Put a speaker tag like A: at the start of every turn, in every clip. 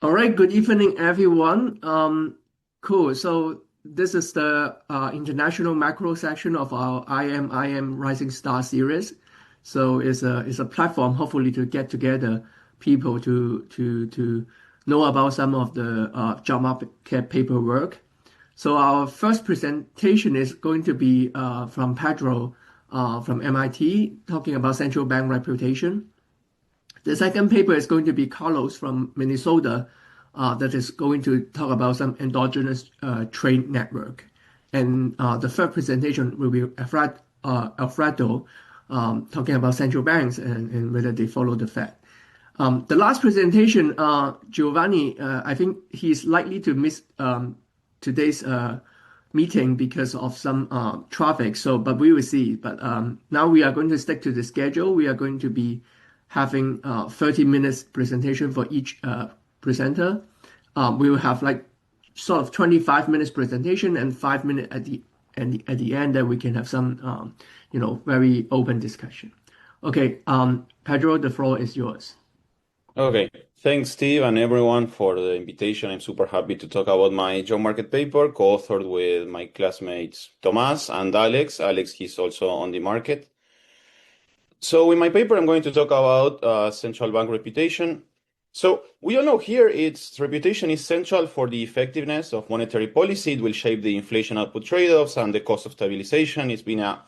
A: All right, good evening, everyone. Cool. So this is the international macro section of our IMIM Rising Star series. So it's a platform, hopefully, to get together people to know about some of the job market paperwork. So our first presentation is going to be from Pedro from MIT, talking about central bank reputation. The second paper is going to be Carlos from Minnesota, that is going to talk about some endogenous trade network. And the third presentation will be Alfredo, talking about central banks and whether they follow the Fed. The last presentation, Giovanni, I think he's likely to miss today's meeting because of some traffic. But we will see. But now we are going to stick to the schedule. We are going to be having 30 minutes presentation for each presenter. We will have like sort of 25 minutes presentation and 5 minutes at the end that we can have some very open discussion. Okay, Pedro, the floor is yours.
B: Okay, thanks, Steve, and everyone for the invitation. I'm super happy to talk about my job market paper, co-authored with my classmates Tomas and Alex. Alex, he's also on the market. So in my paper, I'm going to talk about central bank reputation. So we all know here its reputation is central for the effectiveness of monetary policy. It will shape the inflation output trade-offs and the cost of stabilization. It's been a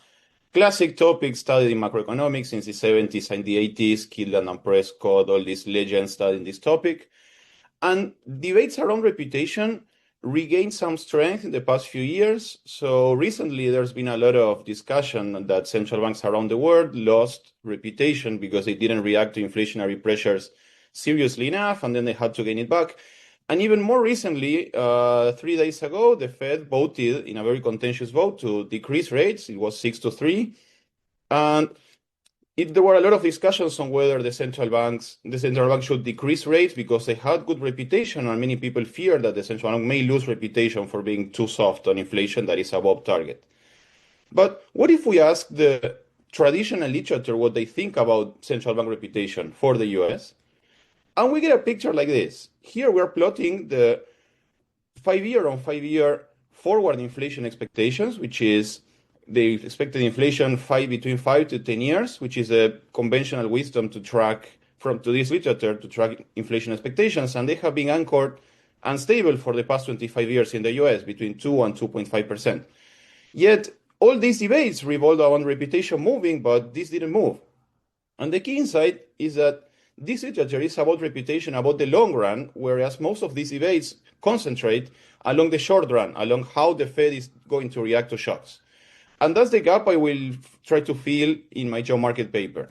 B: classic topic studied in macroeconomics since the 70s and the 80s. Kildan and Prescott, all these legends studying this topic. And debates around reputation regained some strength in the past few years. So recently, there's been a lot of discussion that central banks around the world lost reputation because they didn't react to inflationary pressures seriously enough, and then they had to gain it back. And even more recently, 3 days ago, the Fed voted in a very contentious vote to decrease rates. It was 6-3. And there were a lot of discussions on whether the central bank should decrease rates because they had good reputation, and many people fear that the central bank may lose reputation for being too soft on inflation that is above target. But what if we ask the traditional literature what they think about central bank reputation for the US? And we get a picture like this. Here we're plotting the 5-year on 5-year forward inflation expectations, which is the expected inflation between 5 to 10 years, which is a conventional wisdom to track to this literature to track inflation expectations. And they have been anchored and stable for the past 25 years in the US between 2 and 2.5%. Yet all these debates revolve around reputation moving, but this didn't move. And the key insight is that this literature is about reputation about the long run, whereas most of these debates concentrate along the short run, along how the Fed is going to react to shocks. And that's the gap I will try to fill in my job market paper.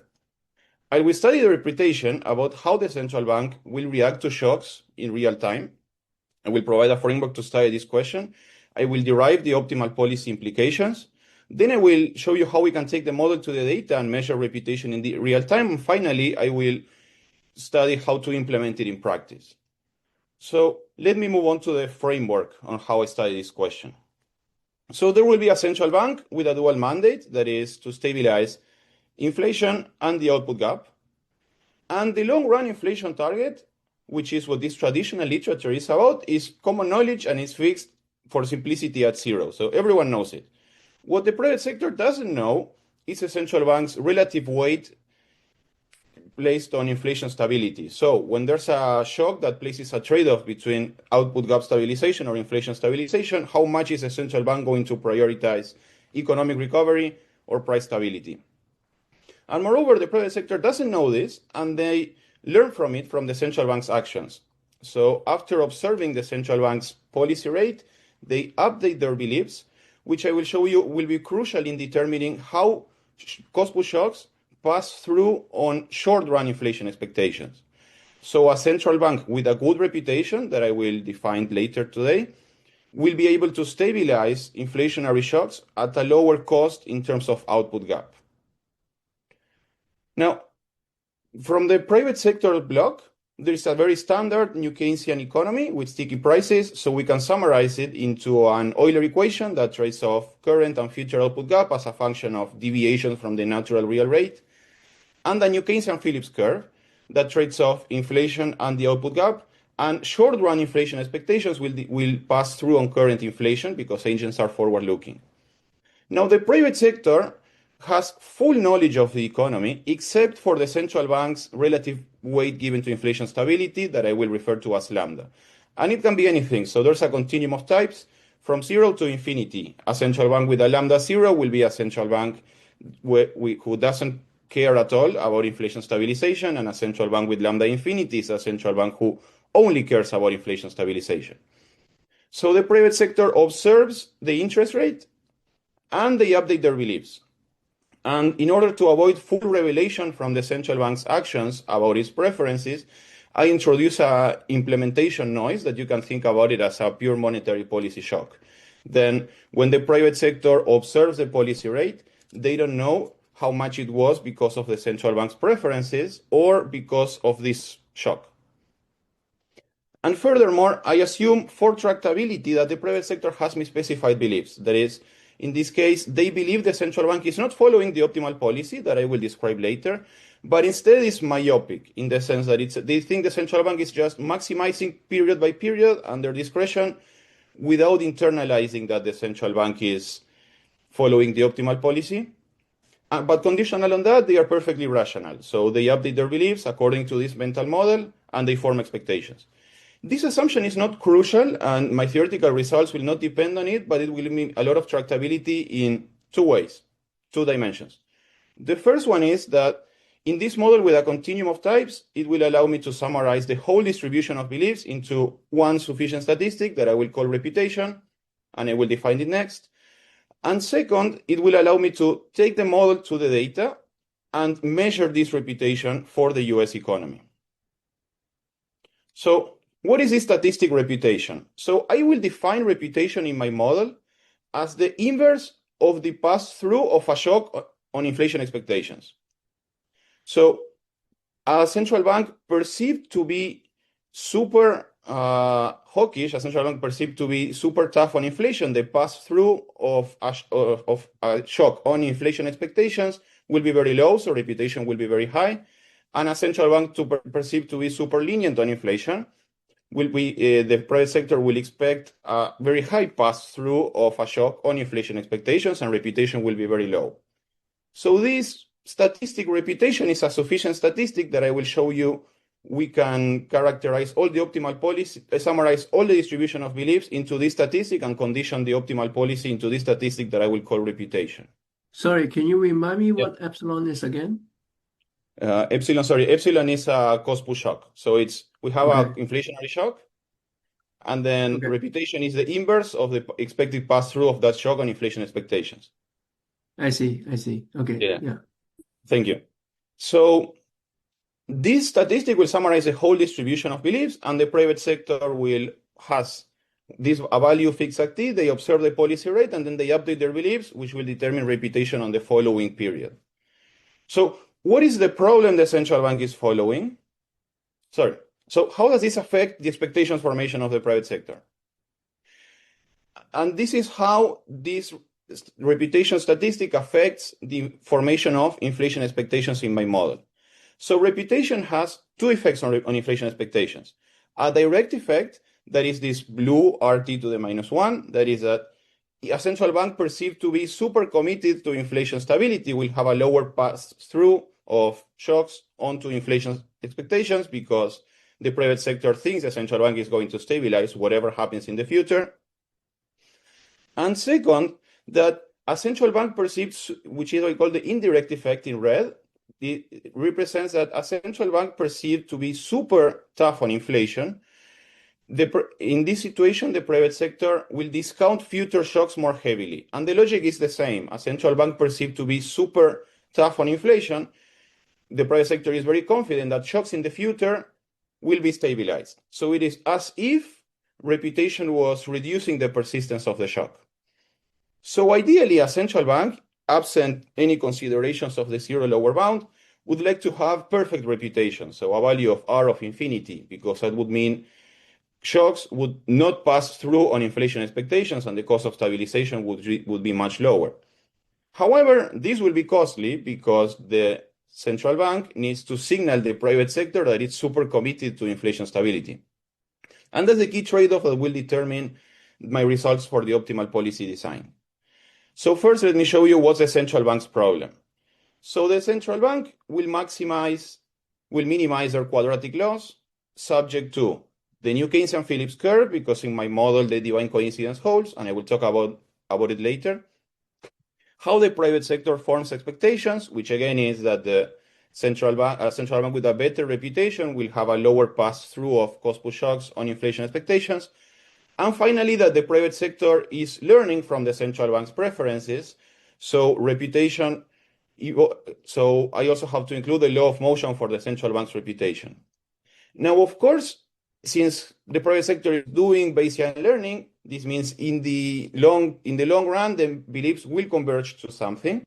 B: I will study the reputation about how the central bank will react to shocks in real time. I will provide a framework to study this question. I will derive the optimal policy implications. Then I will show you how we can take the model to the data and measure reputation in the real time. And finally, I will study how to implement it in practice. So let me move on to the framework on how I study this question. So there will be a central bank with a dual mandate, that is to stabilize inflation and the output gap. And the long-run inflation target, which is what this traditional literature is about, is common knowledge and is fixed for simplicity at 0. So everyone knows it. What the private sector doesn't know is a central bank's relative weight placed on inflation stability. So when there's a shock that places a trade-off between output gap stabilization or inflation stabilization, how much is a central bank going to prioritize economic recovery or price stability? And moreover, the private sector doesn't know this, and they learn from it from the central bank's actions. So after observing the central bank's policy rate, they update their beliefs, which I will show you will be crucial in determining how cost-push shocks pass through on short-run inflation expectations. So a central bank with a good reputation, that I will define later today, will be able to stabilize inflationary shocks at a lower cost in terms of output gap. Now, from the private sector block, there is a very standard new Keynesian economy with sticky prices, so we can summarize it into an Euler equation that trades off current and future output gap as a function of deviation from the natural real rate, and a new Keynesian Phillips curve that trades off inflation and the output gap And short-run inflation expectations will pass through on current inflation because agents are forward-looking. Now, the private sector has full knowledge of the economy, except for the central bank's relative weight given to inflation stability that I will refer to as lambda. And it can be anything. So there's a continuum of types from 0 to infinity. A central bank with a lambda 0 will be a central bank who doesn't care at all about inflation stabilization, and a central bank with lambda infinity is a central bank who only cares about inflation stabilization. So the private sector observes the interest rate and they update their beliefs. And in order to avoid full revelation from the central bank's actions about its preferences, I introduce a implementation noise that you can think about it as a pure monetary policy shock. Then when the private sector observes the policy rate, they don't know how much it was because of the central bank's preferences or because of this shock. And furthermore, I assume for tractability that the private sector has misspecified beliefs. That is, in this case, they believe the central bank is not following the optimal policy that I will describe later, but instead is myopic in the sense that they think the central bank is just maximizing period by period under discretion without internalizing that the central bank is following the optimal policy. But conditional on that, they are perfectly rational. So they update their beliefs according to this mental model and they form expectations. This assumption is not crucial, and my theoretical results will not depend on it, but it will mean a lot of tractability in two ways, two dimensions. The first one is that in this model with a continuum of types, it will allow me to summarize the whole distribution of beliefs into one sufficient statistic that I will call reputation, and I will define it next. And second, it will allow me to take the model to the data and measure this reputation for the US economy. So, what is this statistic reputation? So I will define reputation in my model as the inverse of the pass-through of a shock on inflation expectations. So a central bank perceived to be super hawkish, a central bank perceived to be super tough on inflation, the pass-through of a shock on inflation expectations will be very low, so reputation will be very high. And a central bank perceived to be super lenient on inflation, the private sector will expect a very high pass-through of a shock on inflation expectations, and reputation will be very low. So this statistic reputation is a sufficient statistic that I will show you. We can characterize all the optimal policy, summarize all the distribution of beliefs into this statistic and condition the optimal policy into this statistic that I will call reputation.
A: Sorry, can you remind me what epsilon is again?
B: Epsilon is a cost push shock. So we have an inflationary shock, and then reputation is the inverse of the expected pass-through of that shock on inflation expectations.
A: I see. Okay. Yeah.
B: Thank you. So this statistic will summarize the whole distribution of beliefs, and the private sector has a value fixed at T. They observe the policy rate, and then they update their beliefs, which will determine reputation on the following period. So what is the problem the central bank is following? So how does this affect the expectations formation of the private sector? And this is how this reputation statistic affects the formation of inflation expectations in my model. So reputation has two effects on inflation expectations. A direct effect, that is this blue RT to the -1, that is that a central bank perceived to be super committed to inflation stability will have a lower pass-through of shocks onto inflation expectations because the private sector thinks the central bank is going to stabilize whatever happens in the future. And second, that a central bank perceives, which is what we call the indirect effect in red, it represents that a central bank perceived to be super tough on inflation. In this situation, the private sector will discount future shocks more heavily. And the logic is the same. A central bank perceived to be super tough on inflation, the private sector is very confident that shocks in the future will be stabilized. So it is as if reputation was reducing the persistence of the shock. So ideally, a central bank, absent any considerations of the zero lower bound, would like to have perfect reputation, so a value of R of infinity, because that would mean shocks would not pass through on inflation expectations and the cost of stabilization would be much lower. However, this will be costly because the central bank needs to signal the private sector that it's super committed to inflation stability. And that's the key trade-off that will determine my results for the optimal policy design. So first, let me show you what's the central bank's problem. So the central bank will minimize their quadratic loss subject to the new Keynesian-Phillips curve, because in my model, the divine coincidence holds, and I will talk about it later. How the private sector forms expectations, which again is that the central bank with a better reputation will have a lower pass-through of cost-push shocks on inflation expectations. And finally, that the private sector is learning from the central bank's preferences. So reputation, so I also have to include the law of motion for the central bank's reputation. Now, of course, since the private sector is doing Bayesian learning, this means in the long run, the beliefs will converge to something,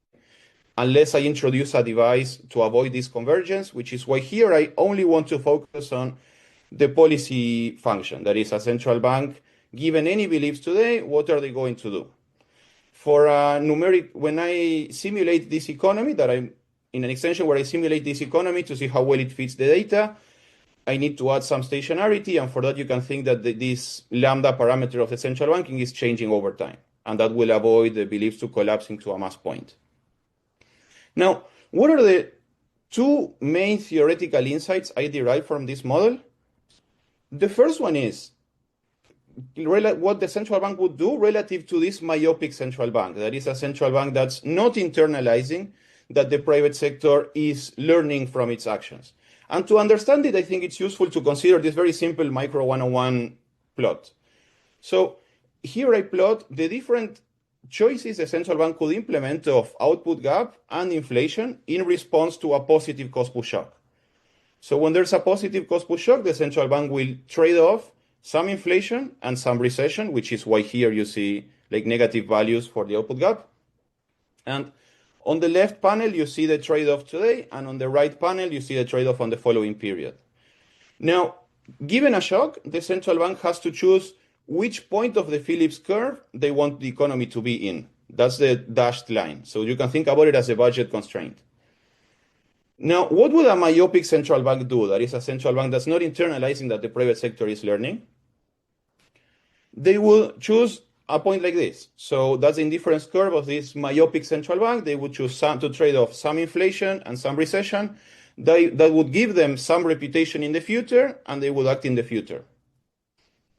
B: unless I introduce a device to avoid this convergence, which is why here I only want to focus on the policy function. That is, a central bank, given any beliefs today, what are they going to do? For a numeric, when I simulate this economy, that I'm in an extension where I simulate this economy to see how well it fits the data, I need to add some stationarity, and for that you can think that this lambda parameter of the central banking is changing over time, and that will avoid the beliefs to collapsing to a mass point. Now, what are the two main theoretical insights I derive from this model? The first one is what the central bank would do relative to this myopic central bank. That is a central bank that's not internalizing that the private sector is learning from its actions. And to understand it, I think it's useful to consider this very simple micro 101 plot. So here I plot the different choices the central bank could implement of output gap and inflation in response to a positive cost-push shock. So when there's a positive cost-push shock, the central bank will trade off some inflation and some recession, which is why here you see like negative values for the output gap. And on the left panel, you see the trade-off today, and on the right panel, you see the trade-off on the following period. Now, given a shock, the central bank has to choose which point of the Phillips curve they want the economy to be in. That's the dashed line. So you can think about it as a budget constraint. Now, what would a myopic central bank do? That is a central bank that's not internalizing that the private sector is learning. They will choose a point like this. So that's the indifference curve of this myopic central bank. They would choose to trade off some inflation and some recession. That would give them some reputation in the future, and they would act in the future.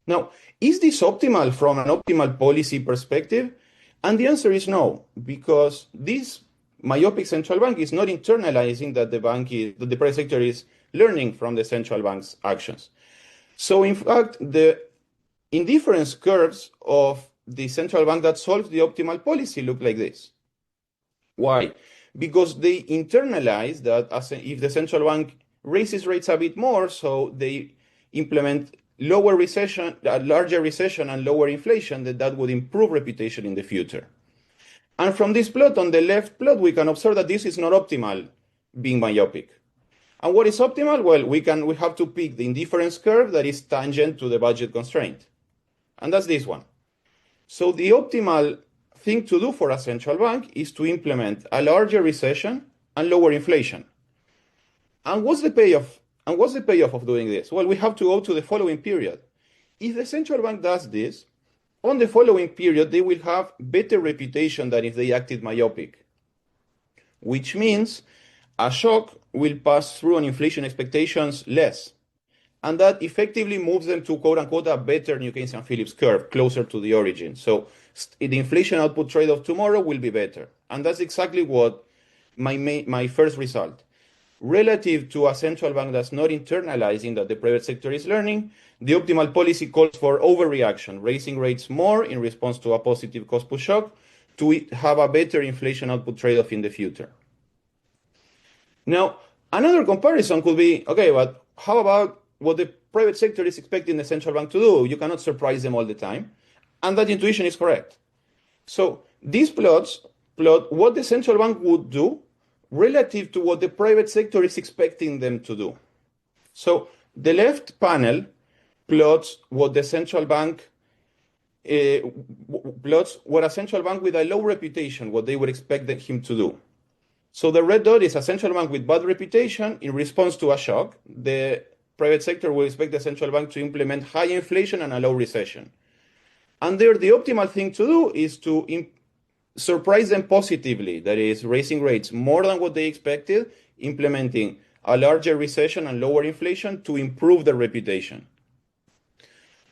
B: Now, is this optimal from an optimal policy perspective? And the answer is no, because this myopic central bank is not internalizing that the private sector is learning from the central bank's actions. So in fact, the indifference curves of the central bank that solves the optimal policy look like this. Why? Because they internalize that if the central bank raises rates a bit more, so they implement larger recession and lower inflation, that would improve reputation in the future. And from this plot, on the left plot, we can observe that this is not optimal, being myopic. And what is optimal? Well, we have to pick the indifference curve that is tangent to the budget constraint. And that's this one. So the optimal thing to do for a central bank is to implement a larger recession and lower inflation. And what's the payoff? And what's the payoff of doing this? Well, we have to go to the following period. If the central bank does this, on the following period, they will have better reputation than if they acted myopic, which means a shock will pass through on inflation expectations less. And that effectively moves them to, quote unquote, a better New Keynesian-Phillips curve, closer to the origin. So the inflation output trade-off tomorrow will be better. And that's exactly what my first result. Relative to a central bank that's not internalizing that the private sector is learning, the optimal policy calls for overreaction, raising rates more in response to a positive cost-push shock to have a better inflation output trade-off in the future. Now, another comparison could be, okay, but how about what the private sector is expecting the central bank to do? You cannot surprise them all the time. And that intuition is correct. So these plots plot what the central bank would do relative to what the private sector is expecting them to do. So the left panel plots what the central bank plots what a central bank with a low reputation, what they would expect him to do. So the red dot is a central bank with bad reputation in response to a shock. The private sector will expect the central bank to implement high inflation and a low recession. And there, the optimal thing to do is to surprise them positively, that is, raising rates more than what they expected, implementing a larger recession and lower inflation to improve their reputation.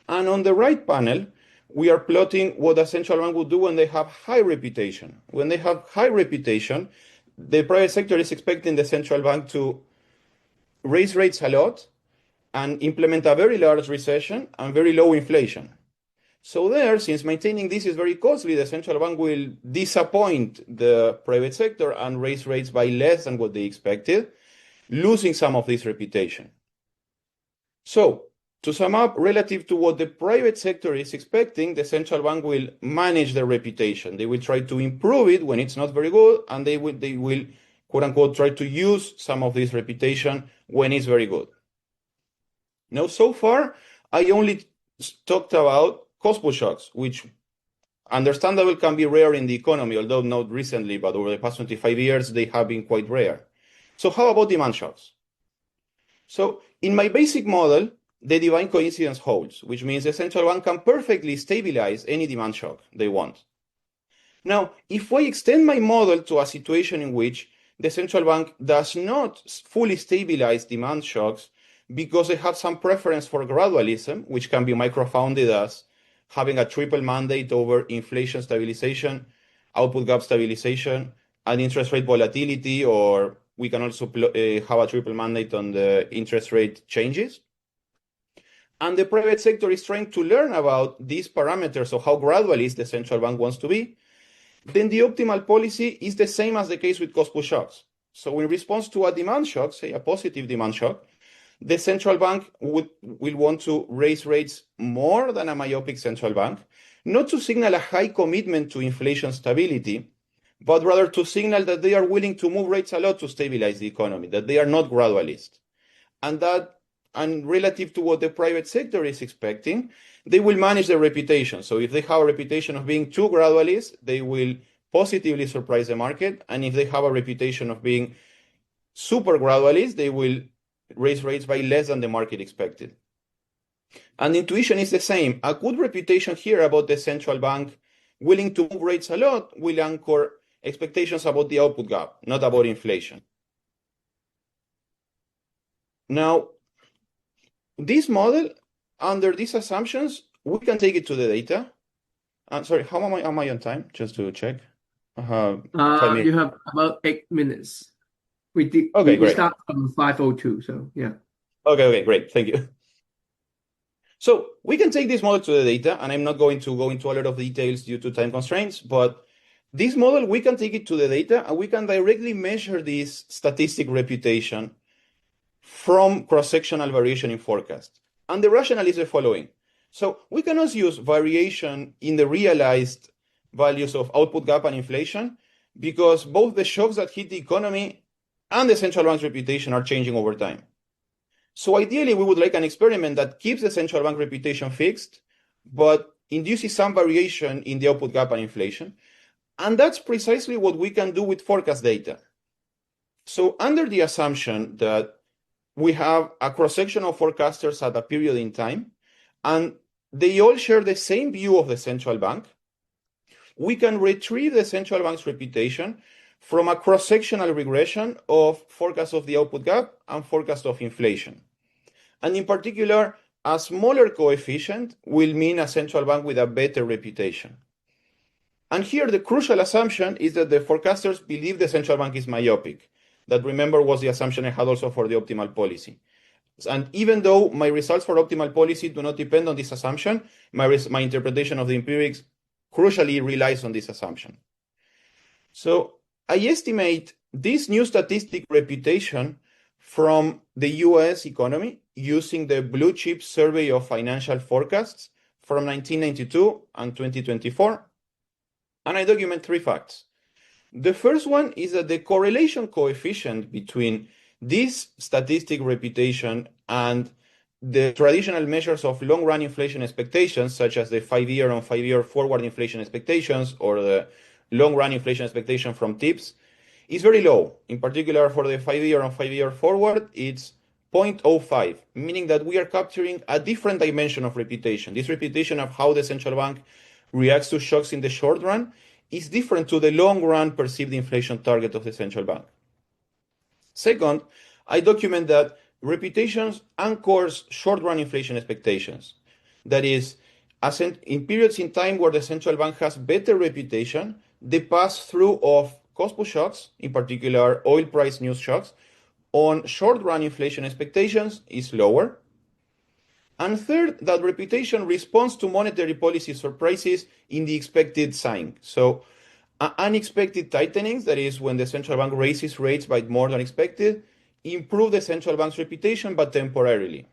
B: And on the right panel, we are plotting what a central bank would do when they have high reputation. When they have high reputation, the private sector is expecting the central bank to raise rates a lot and implement a very large recession and very low inflation. So there, since maintaining this is very costly, the central bank will disappoint the private sector and raise rates by less than what they expected, losing some of this reputation. So, to sum up, relative to what the private sector is expecting, the central bank will manage their reputation. They will try to improve it when it's not very good, and they will quote unquote, try to use some of this reputation when it's very good. Now, so far, I only talked about cost push shocks, which understandable can be rare in the economy, although not recently, but over the past 25 years, they have been quite rare. So how about demand shocks? So in my basic model, the divine coincidence holds, which means the central bank can perfectly stabilize any demand shock they want. Now, if I extend my model to a situation in which the central bank does not fully stabilize demand shocks because they have some preference for gradualism, which can be microfounded as having a triple mandate over inflation stabilization, output gap stabilization, and interest rate volatility, or we can also have a triple mandate on the interest rate changes. And the private sector is trying to learn about these parameters of how gradualist the central bank wants to be. Then the optimal policy is the same as the case with cost push shocks. So in response to a demand shock, say a positive demand shock, the central bank will want to raise rates more than a myopic central bank, not to signal a high commitment to inflation stability, but rather to signal that they are willing to move rates a lot to stabilize the economy, that they are not gradualist. And relative to what the private sector is expecting, they will manage their reputation. So if they have a reputation of being too gradualist, they will positively surprise the market. And if they have a reputation of being super gradualist, they will raise rates by less than the market expected. And intuition is the same. A good reputation here about the central bank willing to move rates a lot will anchor expectations about the output gap, not about inflation. Now, this model, under these assumptions, we can take it to the data. Sorry, how am I on time? Just to check. 5 minutes.
A: You have about 8 minutes. We start from 5:02, so yeah.
B: Okay, great. Thank you. So we can take this model to the data, and I'm not going to go into a lot of details due to time constraints, but this model, we can take it to the data, and we can directly measure this statistic reputation from cross-sectional variation in forecast. And the rationale is the following. So we cannot use variation in the realized values of output gap and inflation because both the shocks that hit the economy and the central bank's reputation are changing over time. So ideally, we would like an experiment that keeps the central bank reputation fixed, but induces some variation in the output gap and inflation. And that's precisely what we can do with forecast data. So under the assumption that we have a cross-section of forecasters at a period in time, and they all share the same view of the central bank, we can retrieve the central bank's reputation from a cross-sectional regression of forecast of the output gap and forecast of inflation. And in particular, a smaller coefficient will mean a central bank with a better reputation. And here the crucial assumption is that the forecasters believe the central bank is myopic. That, remember, was the assumption I had also for the optimal policy. And even though my results for optimal policy do not depend on this assumption, my interpretation of the empirics crucially relies on this assumption. So I estimate this new statistic reputation from the US economy using the Blue Chip Survey of Financial Forecasts from 1992 and 2024. And I document 3 facts. The first one is that the correlation coefficient between this statistic reputation and the traditional measures of long-run inflation expectations, such as the 5-year and 5-year forward inflation expectations or the long-run inflation expectation from TIPS, is very low. In particular, for the 5-year and 5-year forward, it's 0.05, meaning that we are capturing a different dimension of reputation. This reputation of how the central bank reacts to shocks in the short run is different to the long run perceived inflation target of the central bank. Second, I document that reputations anchors short run inflation expectations. That is, in periods in time where the central bank has better reputation, the pass-through of cost push shocks, in particular oil price news shocks, on short-run inflation expectations is lower. And third, that reputation responds to monetary policy surprises in the expected sign. So unexpected tightenings, that is when the central bank raises rates by more than expected, improve the central bank's reputation, but temporarily.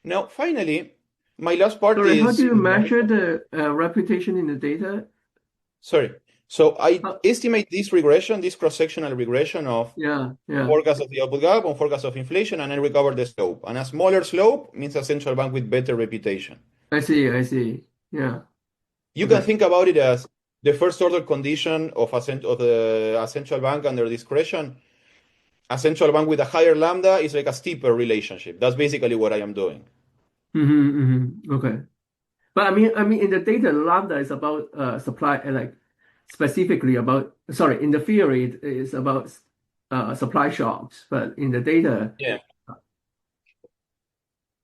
B: Now, finally, my last part
A: Sorry,
B: is...
A: how do you measure the reputation in the data?
B: Sorry. So I estimate this regression, this cross-sectional regression of forecast of the output gap on forecast of inflation, and I recover the slope. And a smaller slope means a central bank with better reputation.
A: I see. Yeah.
B: You can think about it as the first order condition of a central bank under discretion. A central bank with a higher lambda is like a steeper relationship. That's basically what I am doing.
A: Okay. But I mean, in the data, lambda is about supply, like specifically about. Sorry, in the theory, it is about supply shocks, but in the data,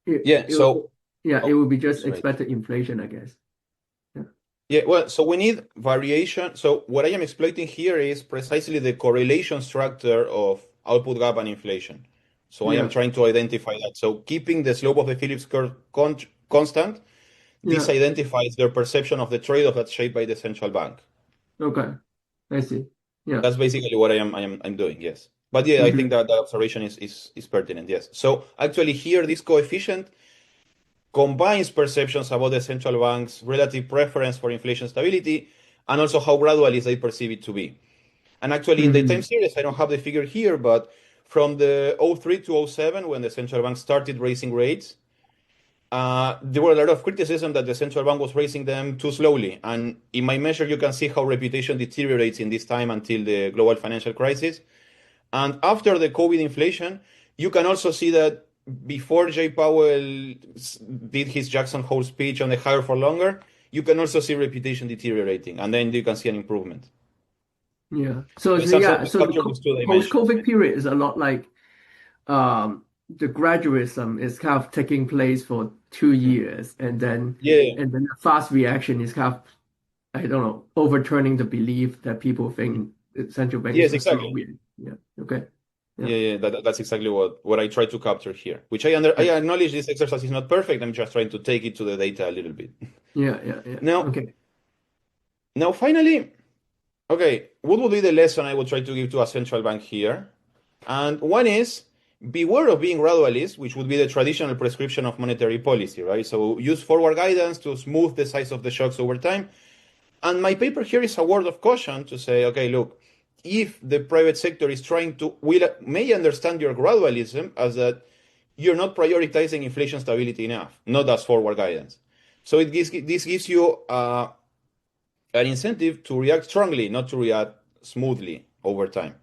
A: it would be just expected inflation, I guess.
B: Well, so we need variation. So what I am exploiting here is precisely the correlation structure of output gap and inflation. So I am trying to identify that. So keeping the slope of the Phillips curve constant, this identifies their perception of the trade-off that's shaped by the central bank.
A: Okay, I see. Yeah,
B: that's basically what I'm doing. Yes, but I think that observation is pertinent. Yes. So actually, here this coefficient combines perceptions about the central bank's relative preference for inflation stability and also how gradual is they perceive it to be. And actually, in the time series, I don't have the figure here, but from the 03 to 07, when the central bank started raising rates, there were a lot of criticism that the central bank was raising them too slowly. And in my measure, you can see how reputation deteriorates in this time until the global financial crisis. And after the COVID inflation, you can also see that before Jay Powell did his Jackson Hole speech on the higher for longer, you can also see reputation deteriorating, and then you can see an improvement.
A: Yeah. So the post-COVID period is a lot like the gradualism is kind of taking place for 2 years, and then the fast reaction is kind of, I don't know, overturning the belief that people think central bank is
B: exactly.
A: Yeah. Okay.
B: That's exactly what I try to capture here, which I acknowledge this exercise is not perfect. I'm just trying to take it to the data a little bit. Now, finally, what would be the lesson I would try to give to a central bank here? And one is, beware of being gradualist, which would be the traditional prescription of monetary policy, right? So use forward guidance to smooth the size of the shocks over time. And my paper here is a word of caution to say, look, if the private sector is may understand your gradualism as that you're not prioritizing inflation stability enough, not as forward guidance. So this gives you an incentive to react strongly, not to react smoothly over time.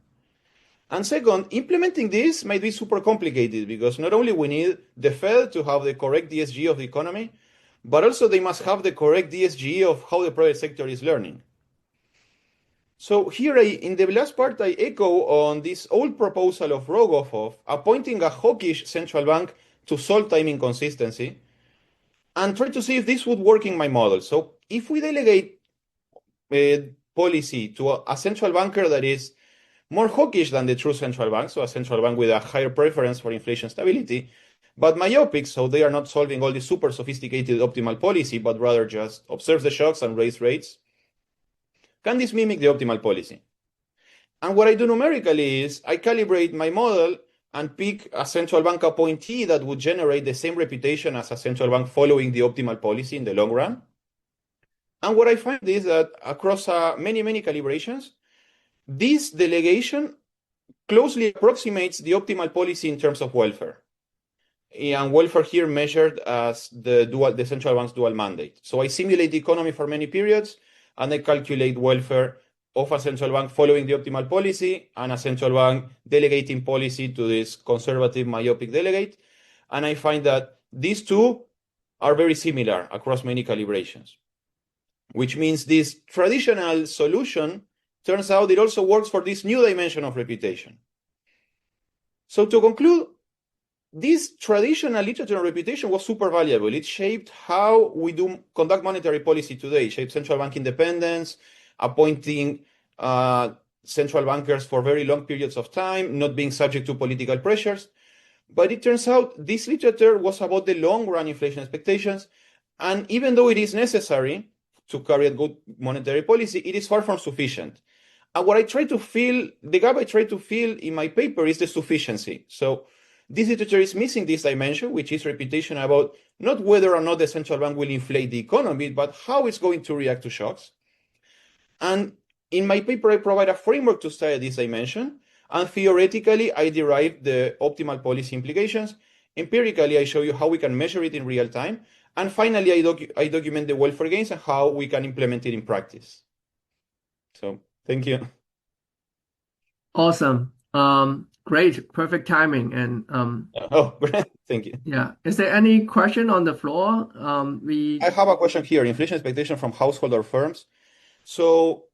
B: And second, implementing this might be super complicated because not only we need the Fed to have the correct DSG of the economy, but also they must have the correct DSG of how the private sector is learning. So here, in the last part, I echo on this old proposal of Rogoff of appointing a hawkish central bank to solve time inconsistency and try to see if this would work in my model. So if we delegate policy to a central banker that is more hawkish than the true central bank, so a central bank with a higher preference for inflation stability, but myopic, so they are not solving all the super sophisticated optimal policy, but rather just observe the shocks and raise rates, can this mimic the optimal policy? And what I do numerically is I calibrate my model and pick a central bank appointee that would generate the same reputation as a central bank following the optimal policy in the long run. And what I find is that across many calibrations, this delegation closely approximates the optimal policy in terms of welfare. And welfare here measured as the central bank's dual mandate. So I simulate the economy for many periods, and I calculate welfare of a central bank following the optimal policy and a central bank delegating policy to this conservative myopic delegate. And I find that these two are very similar across many calibrations, which means this traditional solution turns out it also works for this new dimension of reputation. So to conclude, this traditional literature on reputation was super valuable. It shaped how we conduct monetary policy today. It shaped central bank independence, appointing central bankers for very long periods of time, not being subject to political pressures. But it turns out this literature was about the long-run inflation expectations, and even though it is necessary to carry a good monetary policy, it is far from sufficient. And what I try to fill, the gap I try to fill in my paper is the sufficiency. So this literature is missing this dimension, which is reputation about not whether or not the central bank will inflate the economy, but how it's going to react to shocks. And in my paper, I provide a framework to study this dimension. And theoretically, I derive the optimal policy implications. Empirically, I show you how we can measure it in real time. And finally, I document the welfare gains and how we can implement it in practice. So thank you.
A: Awesome. Great. Perfect timing. And
B: Oh, thank you.
A: yeah. Is there any question on the floor?
B: I have a question here. Inflation expectation from household or firms. So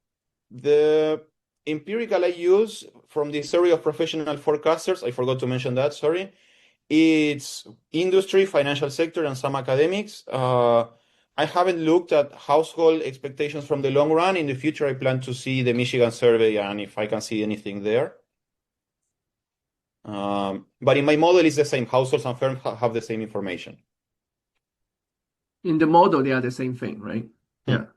B: the empirical I use from the survey of professional forecasters, I forgot to mention that, sorry. It's industry, financial sector, and some academics. I haven't looked at household expectations from the long run. In the future, I plan to see the Michigan survey and if I can see anything there. But in my model, it's the same. Households and firms have the same information.
A: In the model, they are the same thing, right? Yeah.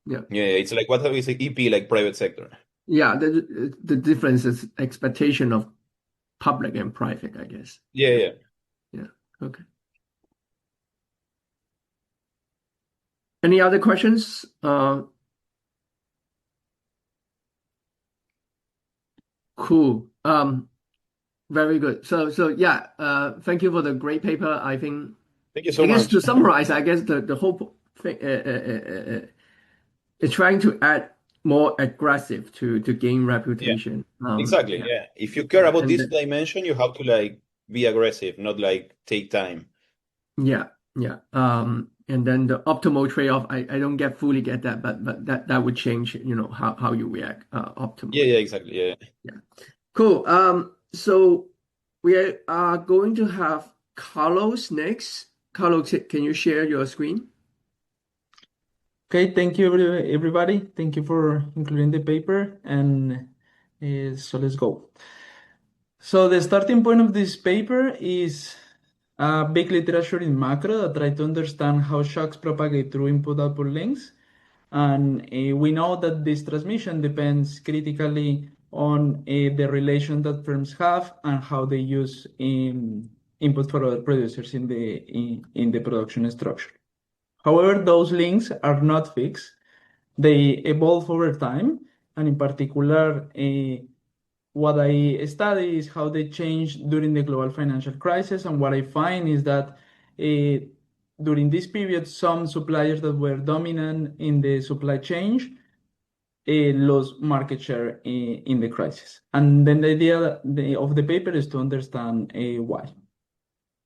B: Yeah, it's like what we say EP, like private sector.
A: Yeah, the difference is expectation of public and private, I guess.
B: Yeah.
A: Okay. Any other questions? Cool. Very good. So yeah, thank you for the great paper. I think
B: Thank you so
A: I guess
B: much.
A: to summarize, I guess the whole thing is trying to add more aggressive to gain reputation.
B: Exactly.
A: Yeah.
B: Yeah. If you care about
A: And
B: this dimension, you have to like be aggressive, not like take time.
A: Yeah. And then the optimal trade-off, I don't fully get that, but that would change, how you react optimally.
B: Yeah, exactly. Yeah.
A: Cool. So we are going to have Carlos next. Carlos, can you share your screen?
C: Okay, thank you everybody. Thank you for including the paper, and so let's go. So the starting point of this paper is a big literature in macro that try to understand how shocks propagate through input-output links. And we know that this transmission depends critically on the relation that firms have and how they use input for other producers in the production structure. However, those links are not fixed. They evolve over time, and in particular, what I study is how they change during the global financial crisis. And what I find is that during this period, some suppliers that were dominant in the supply chain lost market share in the crisis. And then the idea of the paper is to understand why.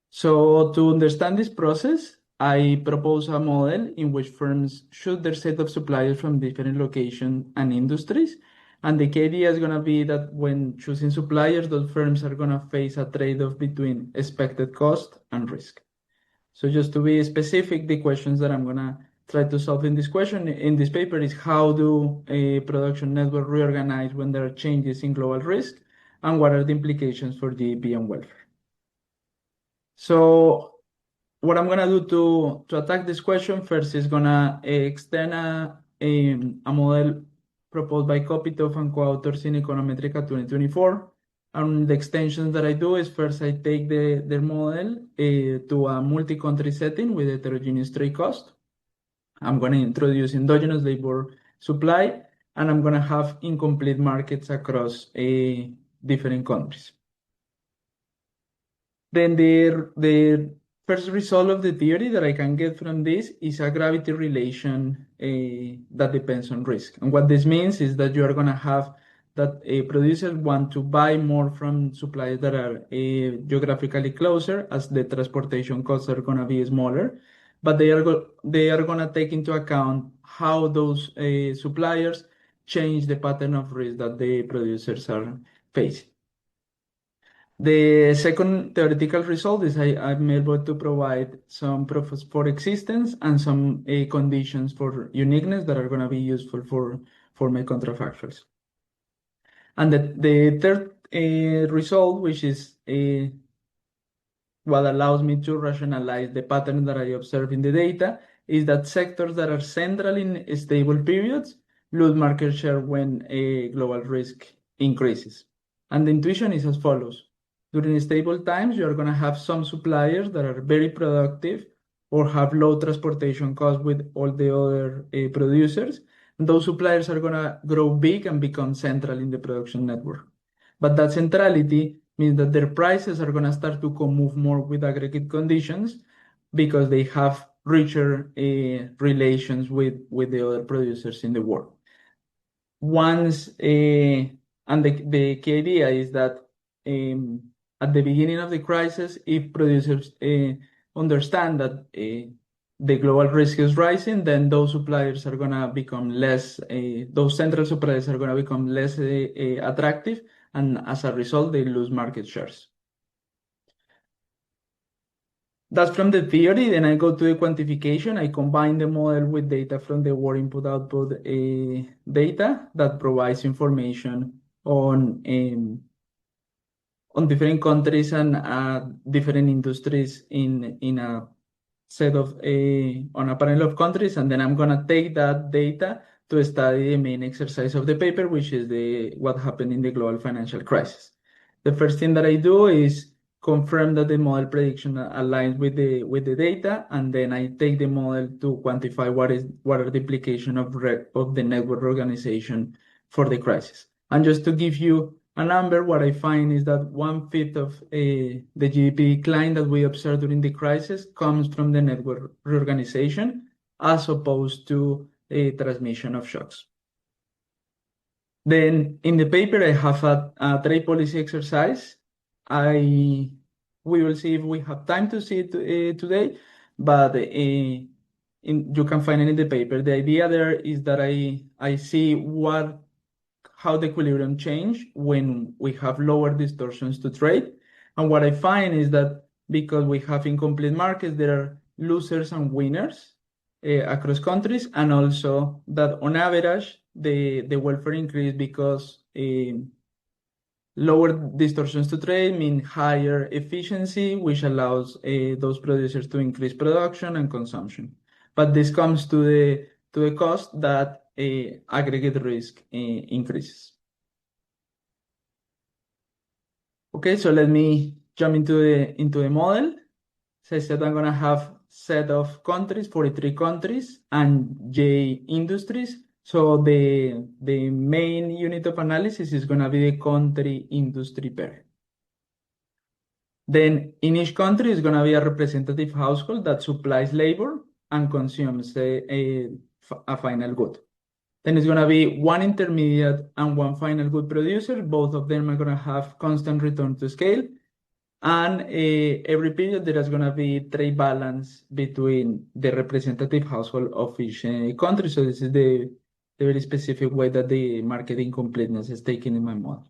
C: So to understand this process, I propose a model in which firms choose their set of suppliers from different locations and industries. And the key idea is going to be that when choosing suppliers, those firms are going to face a trade-off between expected cost and risk. So just to be specific, the questions that I'm going to try to solve in this paper is how do a production network reorganize when there are changes in global risk, and what are the implications for GDP and welfare? So what I'm gonna do to attack this question first is gonna extend a model proposed by Kopitov and co-authors in Econometrica 2024. And the extensions that I do is first I take their model to a multi-country setting with heterogeneous trade cost. I'm gonna introduce endogenous labor supply, and I'm gonna have incomplete markets across different countries. Then the first result of the theory that I can get from this is a gravity relation that depends on risk. And what this means is that you are going to have that producers want to buy more from suppliers that are geographically closer, as the transportation costs are going to be smaller. But they are going to take into account how those suppliers change the pattern of risk that the producers are facing. The second theoretical result is I'm able to provide some proofs for existence and some conditions for uniqueness that are going to be useful for my contrafactuals. And the third result, which is what allows me to rationalize the pattern that I observe in the data, is that sectors that are central in stable periods lose market share when global risk increases. And the intuition is as follows. During stable times, you are going to have some suppliers that are very productive or have low transportation costs with all the other producers. And those suppliers are going to grow big and become central in the production network. But that centrality means that their prices are going to start to move more with aggregate conditions because they have richer relations with the other producers in the world. Once, and the key idea is that at the beginning of the crisis, if producers understand that the global risk is rising, then those suppliers are going to become less, those central suppliers are going to become less attractive, and as a result, they lose market shares. That's from the theory. Then I go to the quantification. I combine the model with data from the war input-output data that provides information on different countries and different industries in a set of on a panel of countries, and then I'm gonna take that data to study the main exercise of the paper, which is what happened in the global financial crisis. The first thing that I do is confirm that the model prediction aligns with the data, and then I take the model to quantify what are the implications of the network organization for the crisis. And just to give you a number, what I find is that 1/5 of the GDP decline that we observed during the crisis comes from the network reorganization as opposed to a transmission of shocks. Then in the paper, I have a trade policy exercise. We will see if we have time to see it today, but you can find it in the paper. The idea there is that I see how the equilibrium change when we have lower distortions to trade. And what I find is that because we have incomplete markets, there are losers and winners across countries, and also that on average, the welfare increase because lower distortions to trade mean higher efficiency, which allows those producers to increase production and consumption. But this comes to the cost that aggregate risk increases. Okay, so let me jump into the model. So I said I'm gonna have set of countries, 43 countries, and J industries. So the main unit of analysis is gonna be the country industry pair. Then in each country is gonna be a representative household that supplies labor and consumes a final good. Then it's gonna be one intermediate and one final good producer. Both of them are gonna have constant return to scale. And every period there is gonna be trade balance between the representative household of each country. So this is the very specific way that the market incompleteness is taken in my model.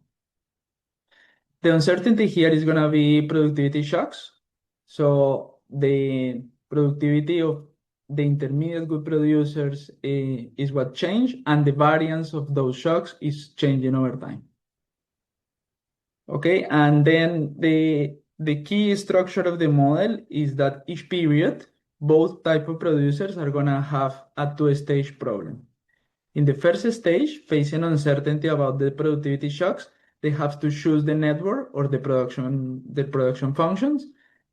C: The uncertainty here is gonna be productivity shocks. So the productivity of the intermediate good producers is what changed, and the variance of those shocks is changing over time. Okay, and then the key structure of the model is that each period, both type of producers are gonna have a two-stage problem. In the first stage, facing uncertainty about the productivity shocks, they have to choose the network or the production functions.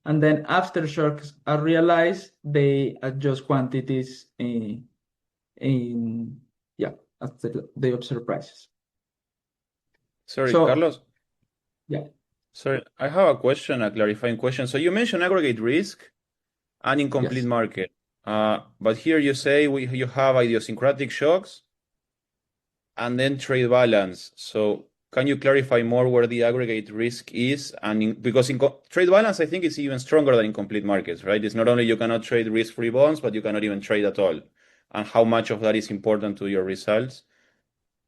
C: And then after shocks are realized, they adjust quantities after they observe prices.
B: Sorry, Carlos.
C: Yeah.
B: Sorry, I have a question, a clarifying question. So you mentioned aggregate risk. An incomplete
C: Yes.
B: market. But here you say you have idiosyncratic shocks and then trade balance. So can you clarify more where the aggregate risk is? Because in trade balance, I think it's even stronger than in complete markets, right? It's not only you cannot trade risk-free bonds, but you cannot even trade at all. And how much of that is important to your results?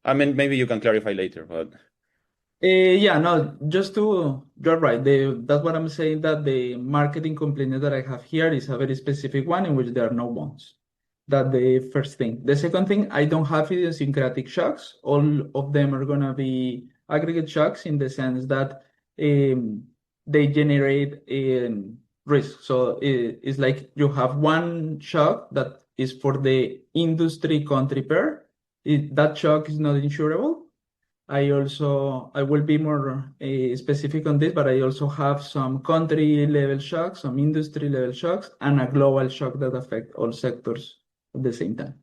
B: I mean, maybe you can clarify later, but
C: Yeah, no, you're right. That's what I'm saying, that the marketing complaint that I have here is a very specific one in which there are no bonds. That's the first thing. The second thing, I don't have idiosyncratic shocks. All of them are gonna be aggregate shocks in the sense that they generate risk. So it's like you have one shock that is for the industry country pair. That shock is not insurable. I will be more specific on this, but I also have some country level shocks, some industry level shocks, and a global shock that affect all sectors at the same time.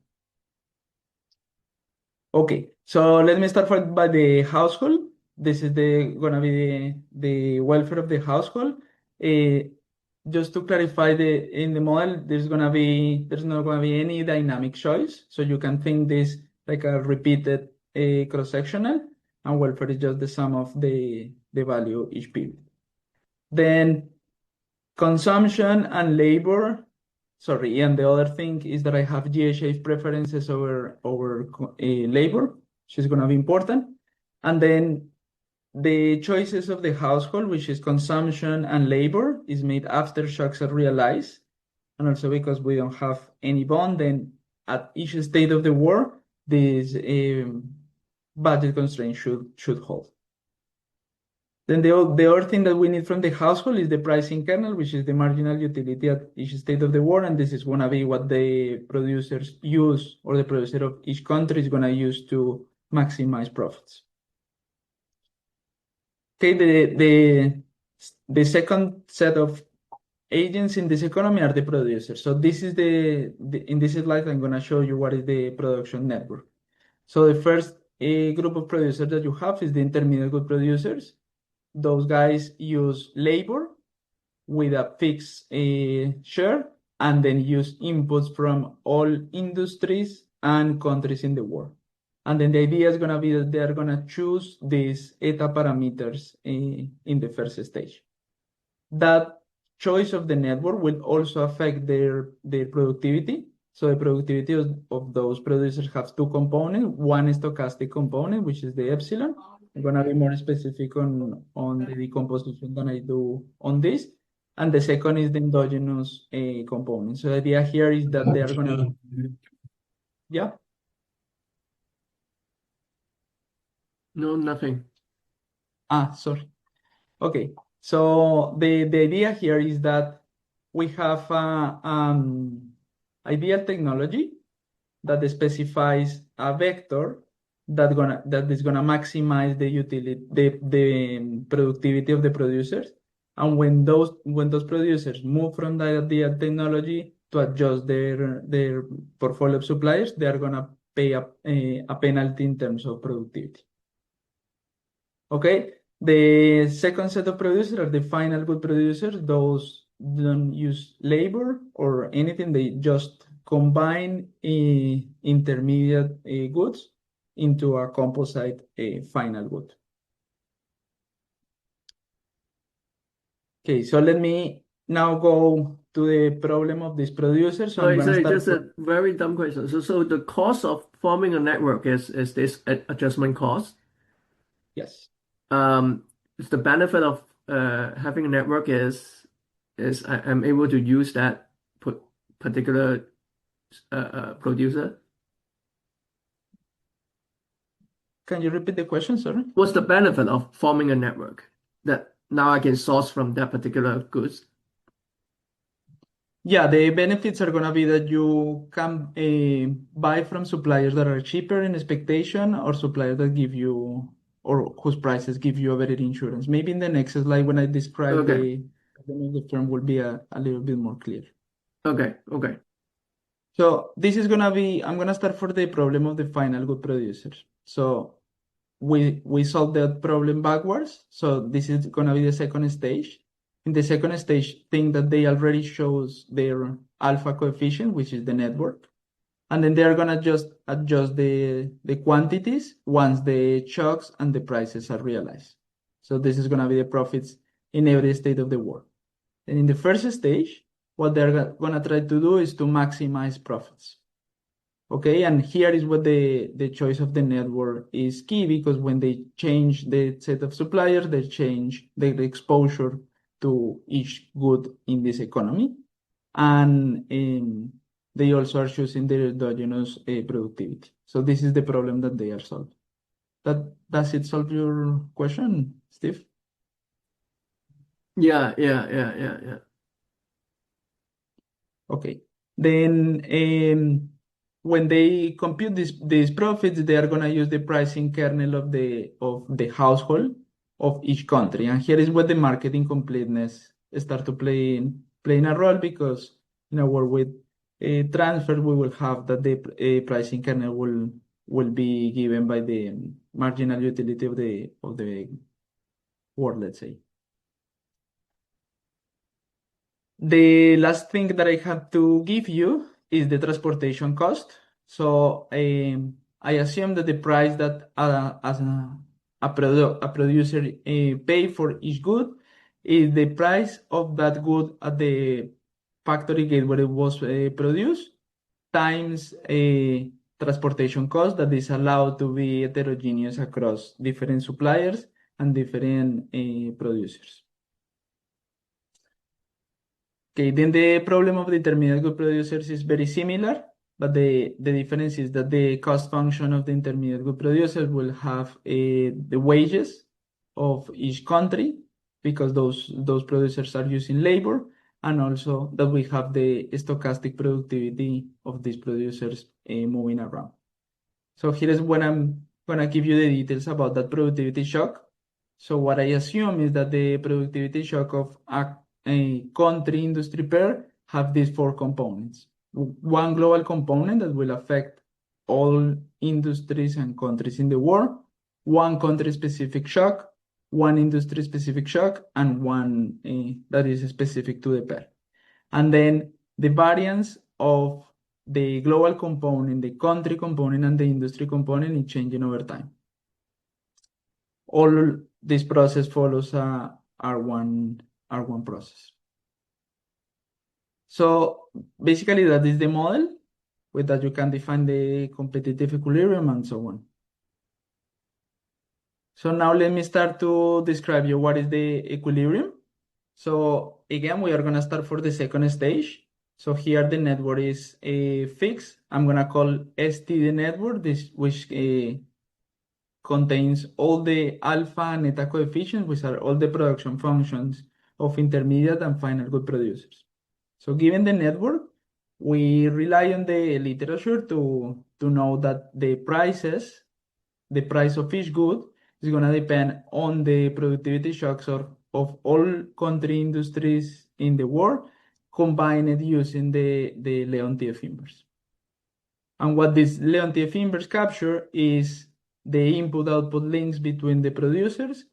C: Okay, so let me start by the household. This is gonna be the welfare of the household. Just to clarify, in the model, there's not gonna be any dynamic choice. So you can think this like a repeated cross-sectional, and welfare is just the sum of the value each period. Then consumption and labor. Sorry, and the other thing is that I have GHA preferences over labor, which is gonna be important. And then the choices of the household, which is consumption and labor, is made after shocks are realized. And also because we don't have any bond, then at each state of the war, this budget constraint should hold. Then the other thing that we need from the household is the pricing kernel, which is the marginal utility at each state of the war, and this is gonna be what the producers use, or the producer of each country is gonna use to maximize profits. Okay, the second set of agents in this economy are the producers. So this is in this slide, I'm gonna show you what is the production network. So the first group of producers that you have is the intermediate good producers. Those guys use labor with a fixed share, and then use inputs from all industries and countries in the world. And then the idea is gonna be that they are gonna choose these eta parameters in the first stage. That choice of the network will also affect their productivity. So the productivity of those producers have two components. One is stochastic component, which is the epsilon. I'm gonna be more specific on the decomposition than I do on this. And the second is the endogenous component. So the idea here is that they are gonna, yeah.
A: No, nothing.
C: Sorry. Okay. So the idea here is that we have ideal technology that specifies a vector that is gonna maximize the utility, the productivity of the producers. And when those producers move from the ideal technology to adjust their portfolio of suppliers, they are gonna pay a penalty in terms of productivity. Okay, the second set of producers are the final good producers. Those don't use labor or anything. They just combine intermediate goods into a composite final good. Okay, so let me now go to the problem of this producer. So I'm gonna
A: Sorry,
C: start
A: just a very dumb question. So the cost of forming a network is this adjustment cost?
C: yes.
A: The benefit of having a network is I'm able to use that particular producer.
C: Can you repeat the question, sorry?
A: What's the benefit of forming a network that now I can source from that particular goods?
C: Yeah, the benefits are gonna be that you can buy from suppliers that are cheaper in expectation, or suppliers that give you, or whose prices give you a better insurance. Maybe in the next slide when I describe
A: Okay.
C: the term will be a little bit more clear.
A: Okay.
C: So this is gonna be, I'm gonna start for the problem of the final good producers. So we solve that problem backwards. So this is gonna be the second stage. In the second stage, think that they already shows their alpha coefficient, which is the network. And then they're gonna just adjust the quantities once the shocks and the prices are realized. So this is gonna be the profits in every state of the world. And in the first stage, what they're gonna try to do is to maximize profits. Okay, and here is what the choice of the network is key, because when they change the set of suppliers, they change the exposure to each good in this economy. And they also are choosing their endogenous productivity. So this is the problem that they are solving. Does it solve your question, Steve?
A: Yeah.
C: Okay. Then when they compute these profits, they are gonna use the pricing kernel of the household of each country. And here is where the market incompleteness start to playing a role, because in a world with transfer, we will have that the pricing kernel will be given by the marginal utility of the world, let's say. The last thing that I have to give you is the transportation cost. So I assume that the price that as a producer pay for each good is the price of that good at the factory gate where it was produced times a transportation cost that is allowed to be heterogeneous across different suppliers and different producers. Okay, then the problem of the intermediate good producers is very similar, but the difference is that the cost function of the intermediate good producers will have the wages of each country, because those producers are using labor, and also that we have the stochastic productivity of these producers moving around. So here is when I'm gonna give you the details about that productivity shock. So what I assume is that the productivity shock of a country industry pair have these four components. One global component that will affect all industries and countries in the world, one country-specific shock, one industry-specific shock, and one that is specific to the pair. And then the variance of the global component, the country component, and the industry component is changing over time. All this process follows a R1 process. So basically that is the model with that you can define the competitive equilibrium and so on. So now let me start to describe you what is the equilibrium. So again, we are gonna start for the second stage. So here the network is fixed. I'm gonna call ST the network, which contains all the alpha and eta coefficients, which are all the production functions of intermediate and final good producers. So given the network, we rely on the literature to know that the price of each good is going to depend on the productivity shocks of all country industries in the world, combined using the Leontief inverse. And what this Leontief inverse capture is the input-output links between the producers,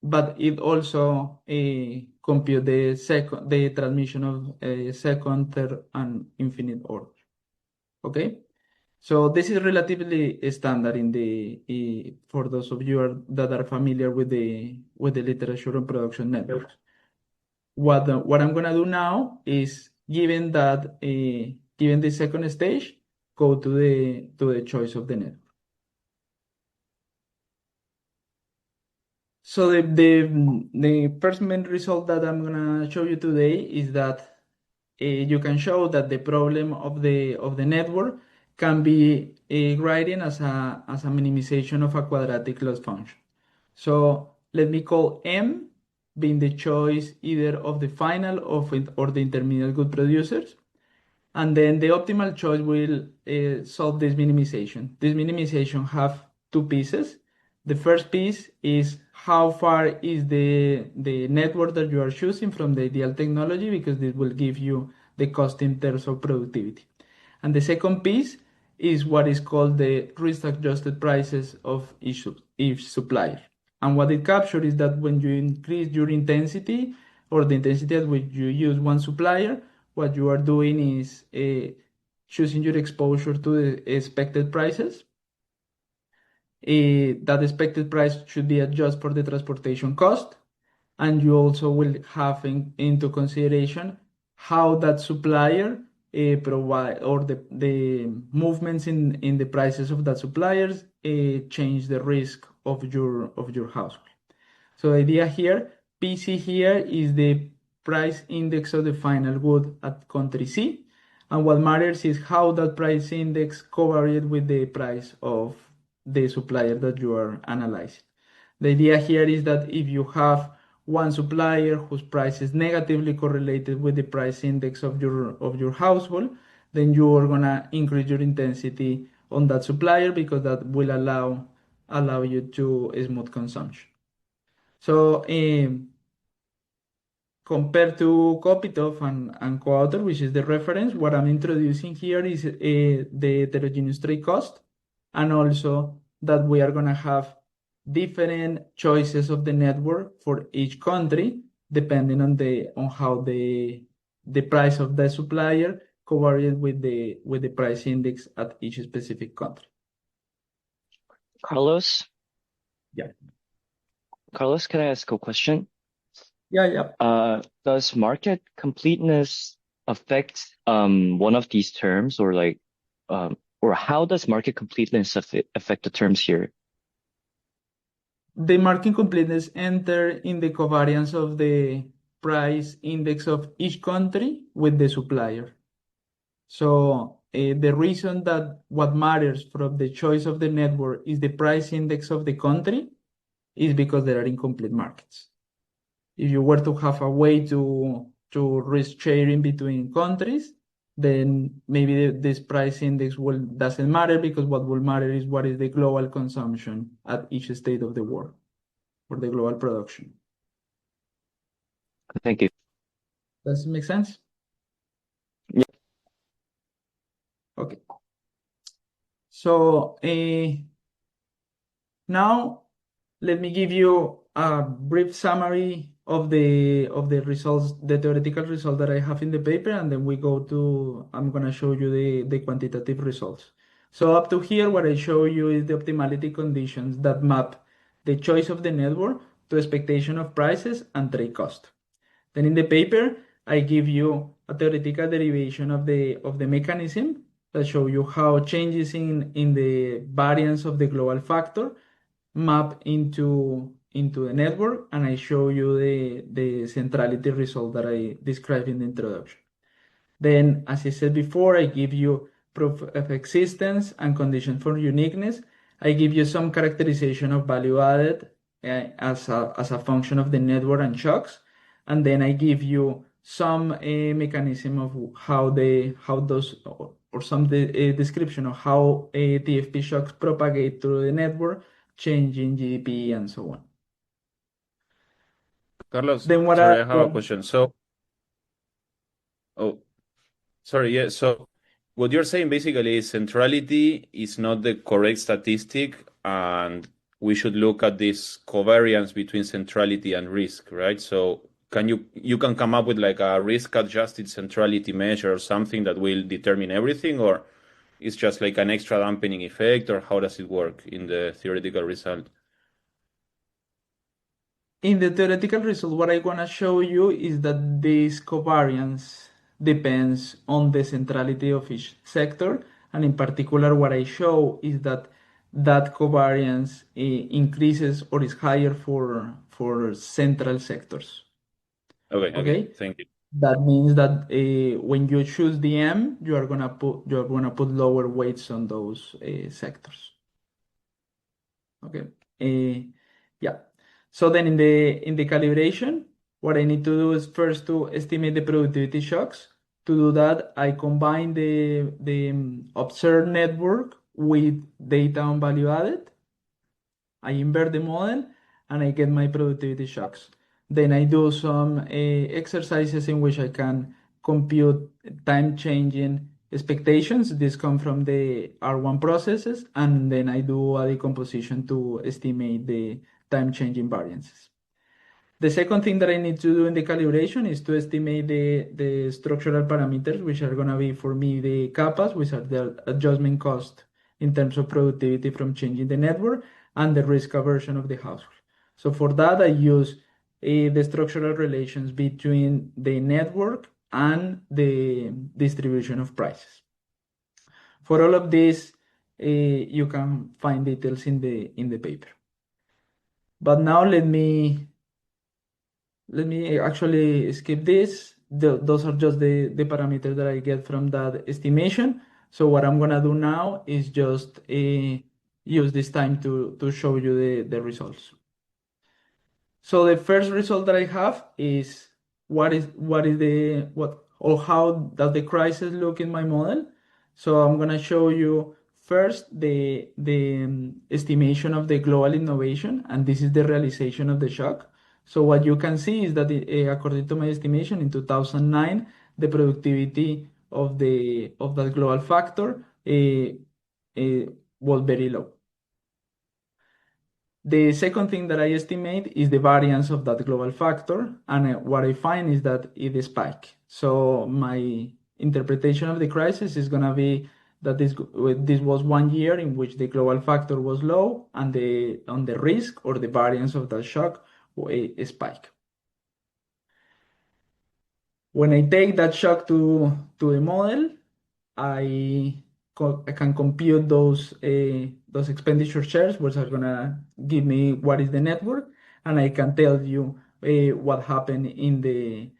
C: but it also compute the transmission of second, third, and infinite order. Okay, so this is relatively standard for those of you that are familiar with the literature on production networks. What I'm gonna do now is, given the second stage, go to the choice of the network. So the first main result that I'm gonna show you today is that you can show that the problem of the network can be written as a minimization of a quadratic loss function. So let me call M being the choice either of the final or the intermediate good producers. And then the optimal choice will solve this minimization. This minimization have two pieces. The first piece is how far is the network that you are choosing from the ideal technology, because this will give you the cost in terms of productivity. And the second piece is what is called the risk-adjusted prices of each supplier. And what it captures is that when you increase your intensity or the intensity at which you use one supplier, what you are doing is choosing your exposure to the expected prices. That expected price should be adjusted for the transportation cost. And you also will have into consideration how that supplier provide or the movements in the prices of that suppliers change the risk of your household. So the idea here, PC here is the price index of the final good at country C, and what matters is how that price index covariates with the price of the supplier that you are analyzing. The idea here is that if you have one supplier whose price is negatively correlated with the price index of your household, then you are gonna increase your intensity on that supplier because that will allow you to smooth consumption. So compared to Kopitov and co-author, which is the reference, what I'm introducing here is the heterogeneous trade cost, and also that we are gonna have different choices of the network for each country, depending on how the price of the supplier covariates with the price index at each specific country.
D: Carlos?
C: Yeah.
D: Carlos, can I ask a question?
C: Yeah.
D: Does market completeness affect one of these terms, or or how does market completeness affect the terms here?
C: The market completeness enter in the covariance of the price index of each country with the supplier. So the reason that what matters from the choice of the network is the price index of the country is because there are incomplete markets. If you were to have a way to risk sharing between countries, then maybe this price index doesn't matter, because what will matter is what is the global consumption at each state of the world, or the global production.
D: Thank you.
C: Does it make sense?
D: Yeah.
C: Okay. So now let me give you a brief summary of the results, the theoretical results that I have in the paper, and then I'm gonna show you the quantitative results. So up to here, what I show you is the optimality conditions that map the choice of the network to expectation of prices and trade cost. Then in the paper, I give you a theoretical derivation of the mechanism that show you how changes in the variance of the global factor map into the network, and I show you the centrality result that I described in the introduction. Then, as I said before, I give you proof of existence and condition for uniqueness. I give you some characterization of value added as a function of the network and shocks, and then I give you some mechanism of how those or some description of how TFP shocks propagate through the network, changing GDP and so on.
B: Carlos,
C: Then
B: sorry, I have a question. Yeah. So what you're saying basically is centrality is not the correct statistic, and we should look at this covariance between centrality and risk, right? So you can come up with like a risk-adjusted centrality measure or something that will determine everything, or it's just like an extra dampening effect, or how does it work in the theoretical result?
C: In the theoretical result, what I want to show you is that this covariance depends on the centrality of each sector. And in particular, what I show is that covariance increases or is higher for central sectors.
B: Okay. Thank you.
C: That means that when you choose the M, you are gonna put lower weights on those sectors. Okay. Yeah. So then in the calibration, what I need to do is first to estimate the productivity shocks. To do that, I combine the observed network with data on value added. I invert the model and I get my productivity shocks. Then I do some exercises in which I can compute time changing expectations. This come from the R1 processes, and then I do a decomposition to estimate the time-changing variances. The second thing that I need to do in the calibration is to estimate the structural parameters, which are gonna be for me the kappas, which are the adjustment cost in terms of productivity from changing the network, and the risk aversion of the household. So for that, I use the structural relations between the network and the distribution of prices. For all of this, you can find details in the paper. But now let me actually skip this. Those are just the parameters that I get from that estimation. So what I'm gonna do now is just use this time to show you the results. So the first result that I have is how does the crisis look in my model? So I'm gonna show you first the estimation of the global innovation, and this is the realization of the shock. So what you can see is that according to my estimation in 2009, the productivity of that global factor was very low. The second thing that I estimate is the variance of that global factor, and what I find is that it spikes. So my interpretation of the crisis is gonna be that this was 1 year in which the global factor was low, and on the risk or the variance of that shock spike. When I take that shock to the model, I can compute those expenditure shares, which are gonna give me what is the network, and I can tell you what happened in the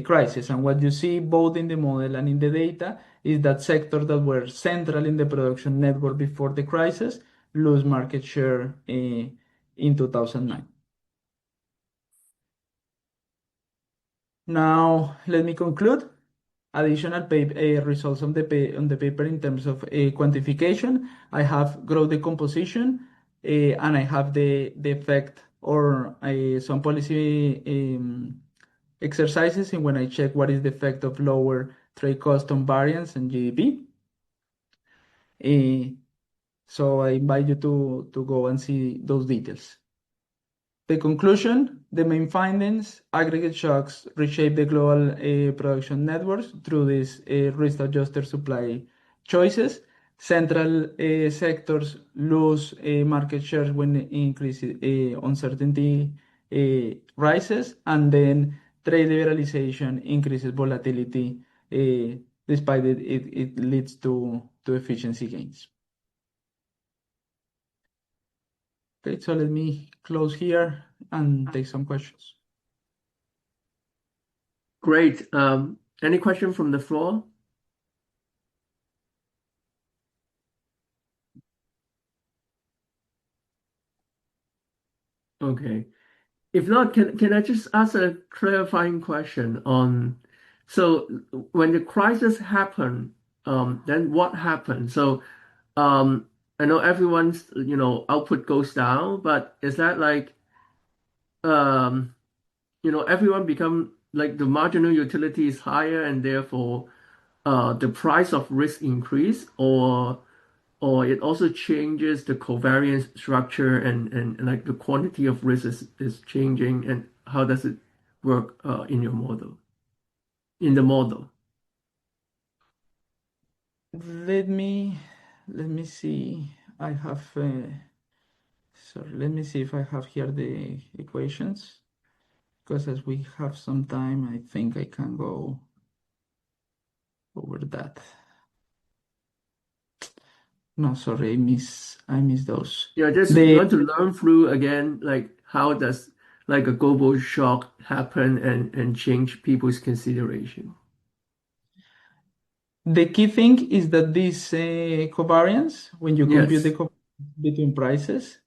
C: crisis. And what you see both in the model and in the data is that sectors that were central in the production network before the crisis lose market share in 2009. Now, let me conclude. Additional results on the paper in terms of quantification. I have growth decomposition, and I have the effect or some policy exercises in when I check what is the effect of lower trade cost on variance and GDP. So I invite you to go and see those details. The conclusion, the main findings, aggregate shocks reshape the global production networks through these risk-adjusted supply choices. Central sectors lose market shares when uncertainty rises, and then trade liberalization increases volatility, despite it leads to efficiency gains. Okay, so let me close here and take some questions.
A: Great. Any question from the floor? Okay. If not, can I just ask a clarifying question on, so when the crisis happened, then what happened? So I know everyone's output goes down, but is that like everyone become like the marginal utility is higher and therefore the price of risk increase, or it also changes the covariance structure and like the quantity of risk is changing, and how does it work in your model? In the model.
C: Let me see. I have sorry. Let me see if I have here the equations, because as we have some time, I think I can go over that. No, sorry, I miss those.
A: Yeah, just want to learn through again, like how does like a global shock happen and change people's consideration?
C: The key thing is that this covariance, when you compute the
A: Yes.
C: covariance between prices,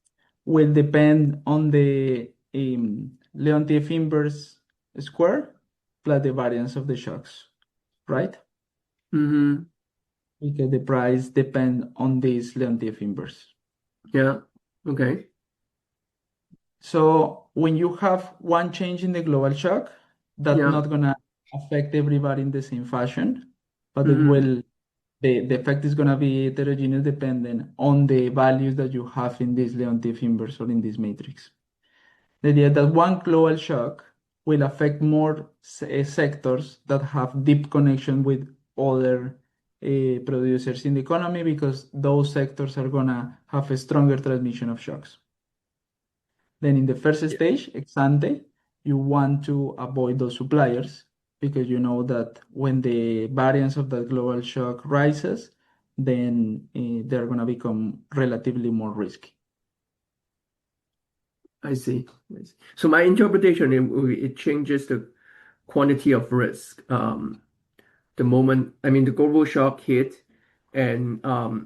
C: will depend on the Leontief inverse square plus the variance of the shocks, right?
A: Mm-hmm.
C: Because the price depend on this Leontief inverse.
A: Yeah. Okay.
C: So when you have one change in the global shock, that's
A: Yeah.
C: not gonna affect everybody in the same fashion, but it
A: Mm-hmm.
C: will. The effect is gonna be heterogeneous dependent on the values that you have in this Leontief inverse or in this matrix. The idea that one global shock will affect more sectors that have deep connection with other producers in the economy because those sectors are gonna have a stronger transmission of shocks. Then in the first stage, ex ante, you want to avoid those suppliers because you know that when the variance of that global shock rises, then they're gonna become relatively more risky.
A: I see. So my interpretation, it changes the quantity of risk. The moment, I mean, the global shock hit, and I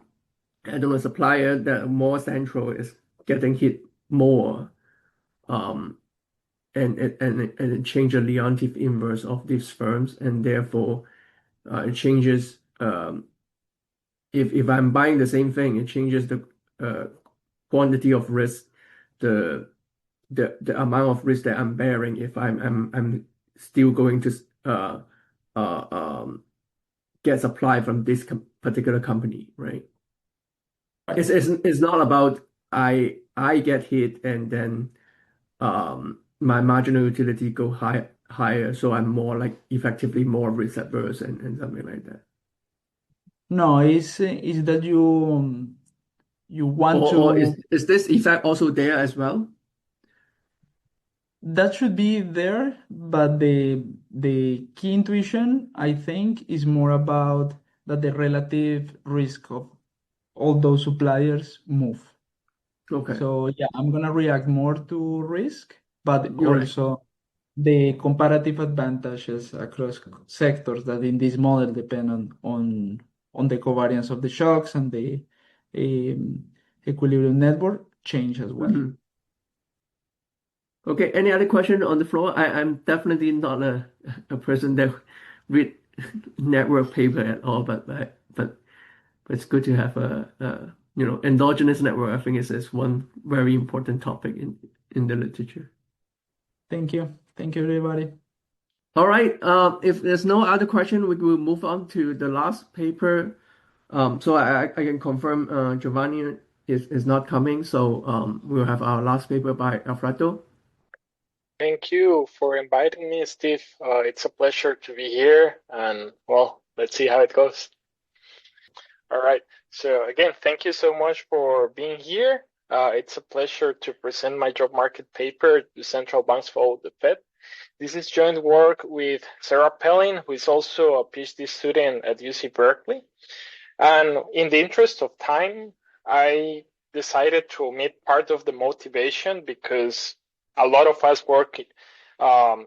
A: don't know, supplier that are more central is getting hit more, and it changes the Leontief inverse of these firms, and therefore it changes. If I'm buying the same thing, it changes the quantity of risk, the amount of risk that I'm bearing if I'm still going to get supply from this particular company, right? It's not about I get hit and then my marginal utility go higher, so I'm more like effectively more risk averse and something like that.
C: No, it's that you want
A: Or
C: to.
A: is this effect also there as well?
C: That should be there, but the key intuition, I think, is more about that the relative risk of all those suppliers move.
A: Okay.
C: So yeah, I'm gonna react more to risk, but
A: You're right.
C: also the comparative advantages across sectors that in this model depend on the covariance of the shocks and the equilibrium network change as well.
A: Mhm. Okay, any other question on the floor? I'm definitely not a person that read network paper at all, but it's good to have a endogenous network. I think is one very important topic in the literature.
C: Thank you. Thank you, everybody.
A: All right. If there's no other question, we will move on to the last paper. So I can confirm Giovanni is not coming. So we'll have our last paper by Alfredo.
E: Thank you for inviting me, Steve. It's a pleasure to be here, and well, let's see how it goes. All right. So again, thank you so much for being here. It's a pleasure to present my job market paper, The Central Banks Follow the Fed. This is joint work with Sarah Pelling, who is also a PhD student at UC Berkeley. And in the interest of time, I decided to omit part of the motivation because a lot of us work on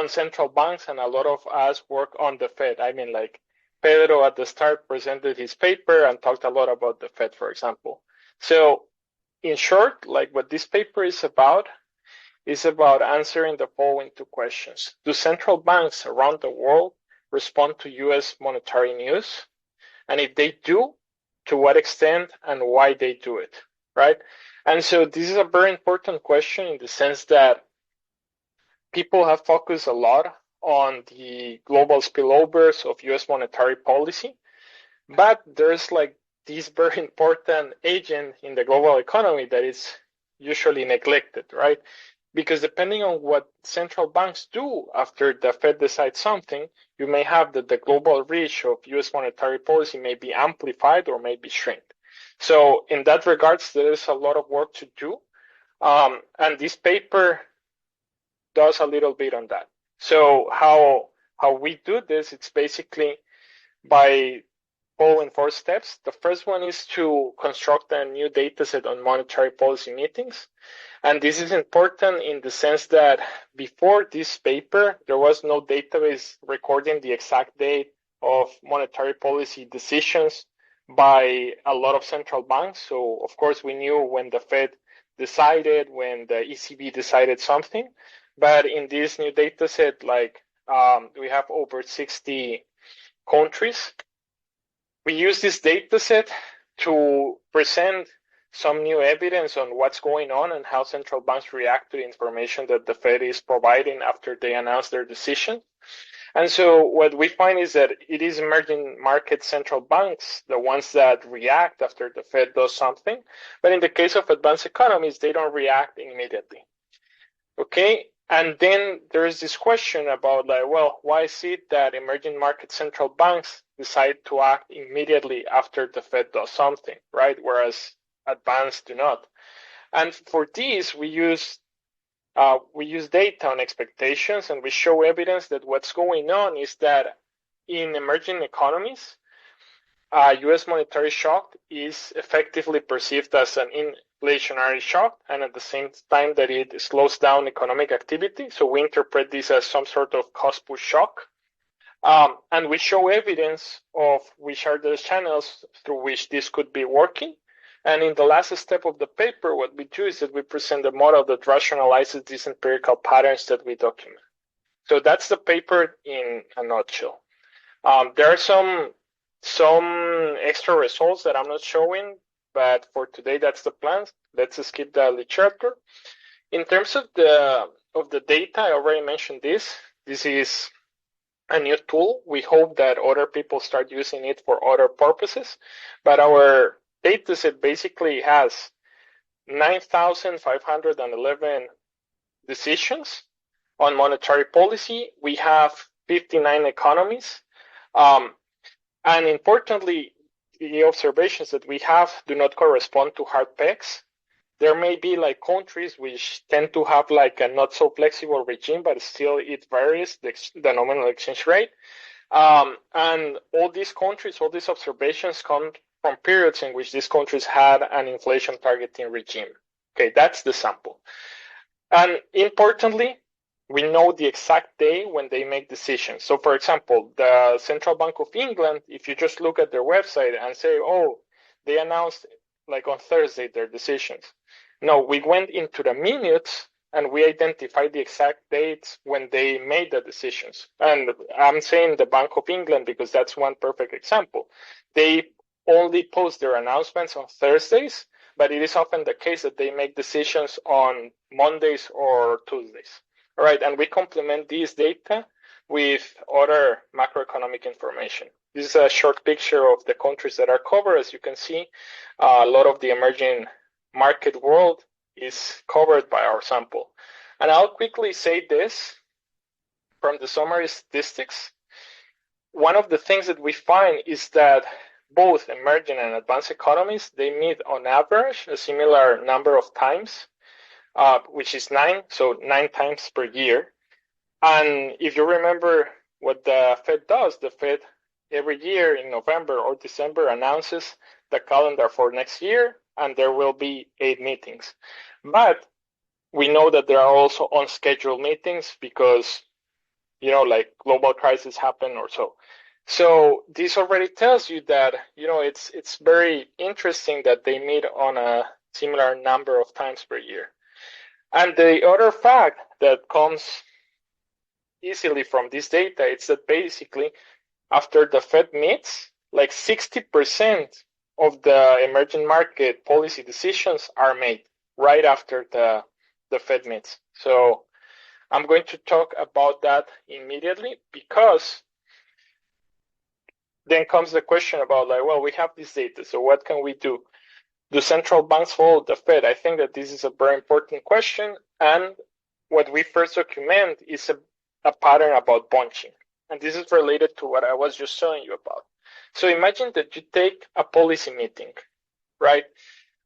E: central banks and a lot of us work on the Fed. I mean, like Pedro at the start presented his paper and talked a lot about the Fed, for example. So in short, like what this paper is about answering the following two questions. Do central banks around the world respond to US monetary news? And if they do, to what extent and why they do it, right? And so this is a very important question in the sense that people have focused a lot on the global spillovers of US monetary policy, but there's like this very important agent in the global economy that is usually neglected, right? Because depending on what central banks do after the Fed decides something, you may have that the global reach of US monetary policy may be amplified or may be shrink. So in that regards, there is a lot of work to do. And this paper does a little bit on that. So how we do this, it's basically by following 4 steps. The first one is to construct a new data set on monetary policy meetings. And this is important in the sense that before this paper, there was no database recording the exact date of monetary policy decisions by a lot of central banks. So, of course, we knew when the Fed decided, when the ECB decided something. But in this new data set, like we have over 60 countries. We use this data set to present some new evidence on what's going on and how central banks react to the information that the Fed is providing after they announce their decision. And so what we find is that it is emerging market central banks, the ones that react after the Fed does something. But in the case of advanced economies, they don't react immediately. Okay, and then there is this question about like, well, why is it that emerging market central banks decide to act immediately after the Fed does something, right? Whereas advanced do not. And for this, we use data on expectations, and we show evidence that what's going on is that in emerging economies, U.S. monetary shock is effectively perceived as an inflationary shock, and at the same time that it slows down economic activity. So we interpret this as some sort of cost push shock. And we show evidence of which are the channels through which this could be working. And in the last step of the paper, what we do is that we present a model that rationalizes these empirical patterns that we document. So that's the paper in a nutshell. There are some extra results that I'm not showing, but for today, that's the plan. Let's skip the literature. In terms of the data, I already mentioned this. This is a new tool. We hope that other people start using it for other purposes, but our data set basically has 9,511 decisions on monetary policy. We have 59 economies. And importantly, the observations that we have do not correspond to hard pegs. There may be like countries which tend to have like a not so flexible regime, but still it varies the nominal exchange rate. And all these countries, all these observations come from periods in which these countries had an inflation targeting regime. Okay, that's the sample. And importantly, we know the exact day when they make decisions. So for example, the Central Bank of England, if you just look at their website and say, oh, they announced like on Thursday their decisions. No, we went into the minutes and we identified the exact dates when they made the decisions. And I'm saying the Bank of England because that's one perfect example. They only post their announcements on Thursdays, but it is often the case that they make decisions on Mondays or Tuesdays. All right, and we complement these data with other macroeconomic information. This is a short picture of the countries that are covered. As you can see, a lot of the emerging market world is covered by our sample. And I'll quickly say this from the summary statistics. One of the things that we find is that both emerging and advanced economies, they meet on average a similar number of times, which is 9, so 9 times per year. And if you remember what the Fed does, the Fed every year in November or December announces the calendar for next year, and there will be 8 meetings. But we know that there are also unscheduled meetings because, like global crises happen or so. So this already tells you that, it's very interesting that they meet on a similar number of times per year. And the other fact that comes easily from this data is that basically after the Fed meets, like 60% of the emerging market policy decisions are made right after the Fed meets. So I'm going to talk about that immediately because then comes the question about like, well, we have this data, so what can we do? Do central banks follow the Fed? I think that this is a very important question. And what we first document is a pattern about bunching. And this is related to what I was just telling you about. So imagine that you take a policy meeting, right?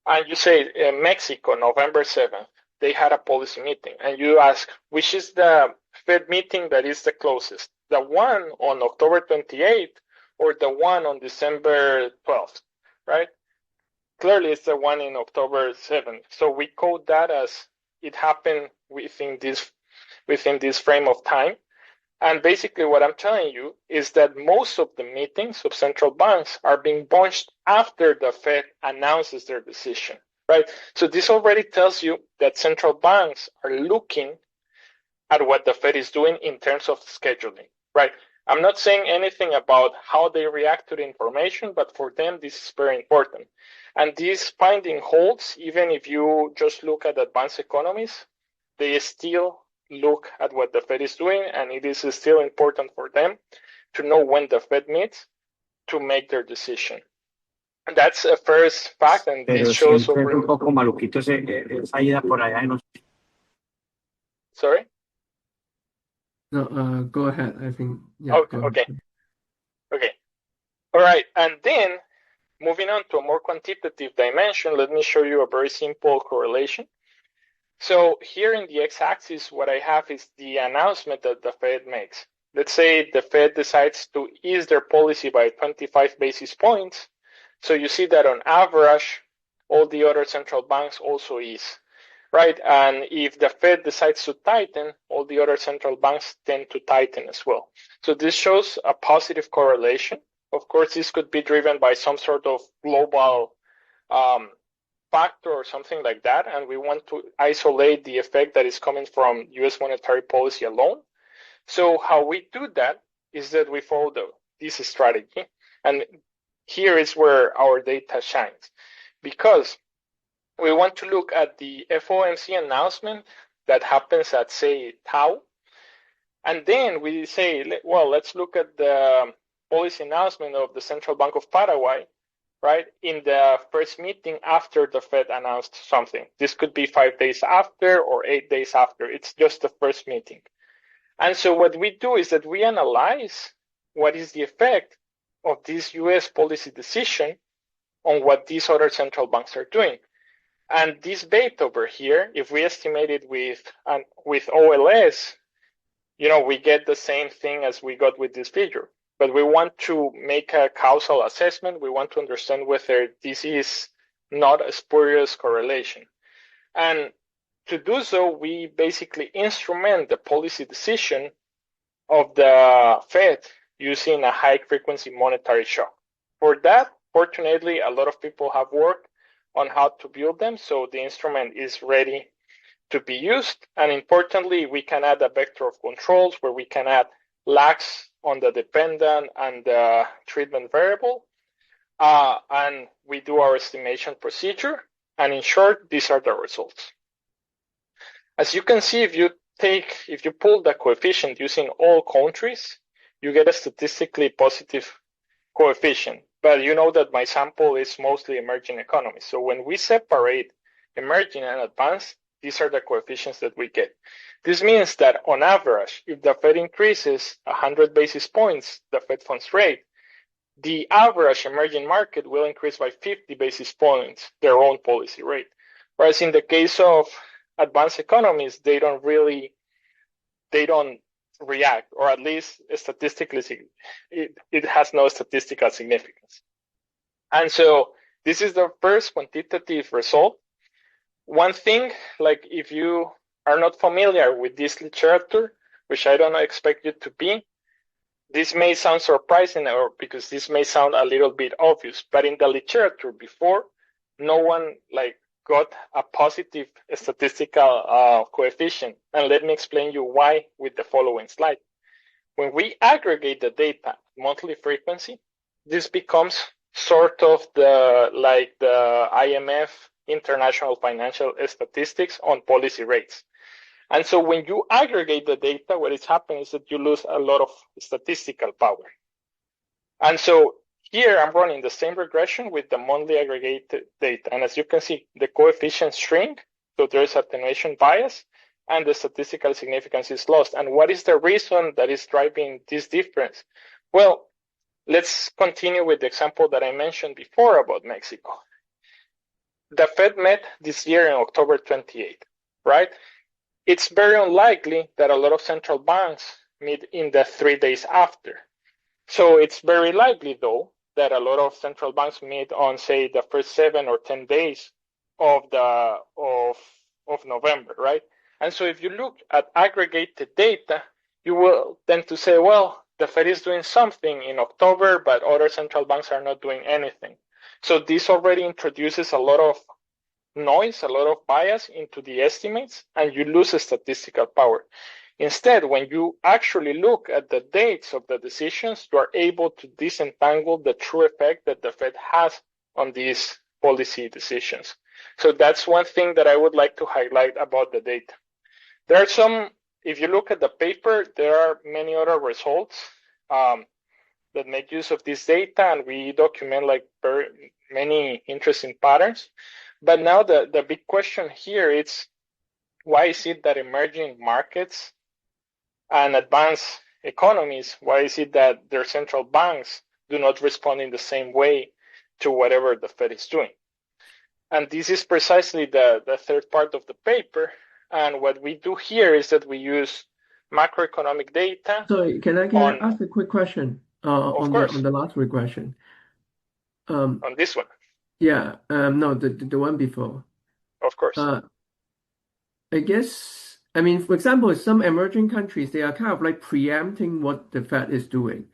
E: And you say Mexico, November 7th, they had a policy meeting. And you ask, which is the Fed meeting that is the closest? The one on October 28th or the one on December 12th, right? Clearly, it's the one in October 7th. So we code that as it happened within this frame of time. And basically what I'm telling you is that most of the meetings of central banks are being bunched after the Fed announces their decision, right? So this already tells you that central banks are looking at what the Fed is doing in terms of scheduling, right? I'm not saying anything about how they react to the information, but for them, this is very important. And this finding holds even if you just look at advanced economies, they still look at what the Fed is doing, and it is still important for them to know when the Fed meets to make their decision. And that's a first fact, and this shows over... Sorry?
A: No, go ahead. I think, yeah,
E: Oh,
A: go ahead.
E: okay. All right. And then moving on to a more quantitative dimension, let me show you a very simple correlation. So here in the x-axis, what I have is the announcement that the Fed makes. Let's say the Fed decides to ease their policy by 25 basis points. So you see that on average, all the other central banks also ease, right? And if the Fed decides to tighten, all the other central banks tend to tighten as well. So this shows a positive correlation. Of course, this could be driven by some sort of global factor or something like that, and we want to isolate the effect that is coming from US monetary policy alone. So how we do that is that we follow this strategy, and here is where our data shines, because we want to look at the FOMC announcement that happens at, say, tau, and then we say, well, let's look at the policy announcement of the Central Bank of Paraguay, right, in the first meeting after the Fed announced something. This could be 5 days after or 8 days after. It's just the first meeting. And so what we do is that we analyze what is the effect of this US policy decision on what these other central banks are doing. And this beta over here, if we estimate it with OLS, we get the same thing as we got with this figure. But we want to make a causal assessment. We want to understand whether this is not a spurious correlation. And to do so, we basically instrument the policy decision of the Fed using a high-frequency monetary shock. For that, fortunately, a lot of people have worked on how to build them, so the instrument is ready to be used. And importantly, we can add a vector of controls where we can add lags on the dependent and the treatment variable. And we do our estimation procedure. And in short, these are the results. As you can see, if you pull the coefficient using all countries, you get a statistically positive coefficient. But you know that my sample is mostly emerging economies. So when we separate emerging and advanced, these are the coefficients that we get. This means that on average, if the Fed increases 100 basis points, the Fed funds rate, the average emerging market will increase by 50 basis points their own policy rate. Whereas in the case of advanced economies, they don't react, or at least statistically, it has no statistical significance. And so this is the first quantitative result. One thing, like if you are not familiar with this literature, which I don't expect you to be, this may sound surprising, or because this may sound a little bit obvious, but in the literature before, no one got a positive statistical coefficient. And let me explain you why with the following slide. When we aggregate the data monthly frequency, this becomes sort of the IMF International Financial Statistics on policy rates. And so when you aggregate the data, what is happening is that you lose a lot of statistical power. And so here I'm running the same regression with the monthly aggregated data. And as you can see, the coefficients shrink, so there is attenuation bias, and the statistical significance is lost. And what is the reason that is driving this difference? Well, let's continue with the example that I mentioned before about Mexico. The Fed met this year in October 28th, right? It's very unlikely that a lot of central banks meet in the 3 days after. So it's very likely, though, that a lot of central banks meet on, say, the first 7 or 10 days of November, right? And so if you look at aggregated data, you will tend to say, well, the Fed is doing something in October, but other central banks are not doing anything. So this already introduces a lot of noise, a lot of bias into the estimates, and you lose statistical power. Instead, when you actually look at the dates of the decisions, you are able to disentangle the true effect that the Fed has on these policy decisions. So that's one thing that I would like to highlight about the data. There are some, if you look at the paper, there are many other results that make use of this data, and we document very many interesting patterns. But now the big question here is, why is it that emerging markets and advanced economies, why is it that their central banks do not respond in the same way to whatever the Fed is doing? And this is precisely the third part of the paper. And what we do here is that we use macroeconomic data.
A: Sorry, can I ask a quick question
E: Of
A: on
E: course,
A: the last regression?
E: on this one,
A: Yeah, no, the one before.
E: of course.
A: I guess, I mean, for example, some emerging countries, they are kind of like preempting what the Fed is doing.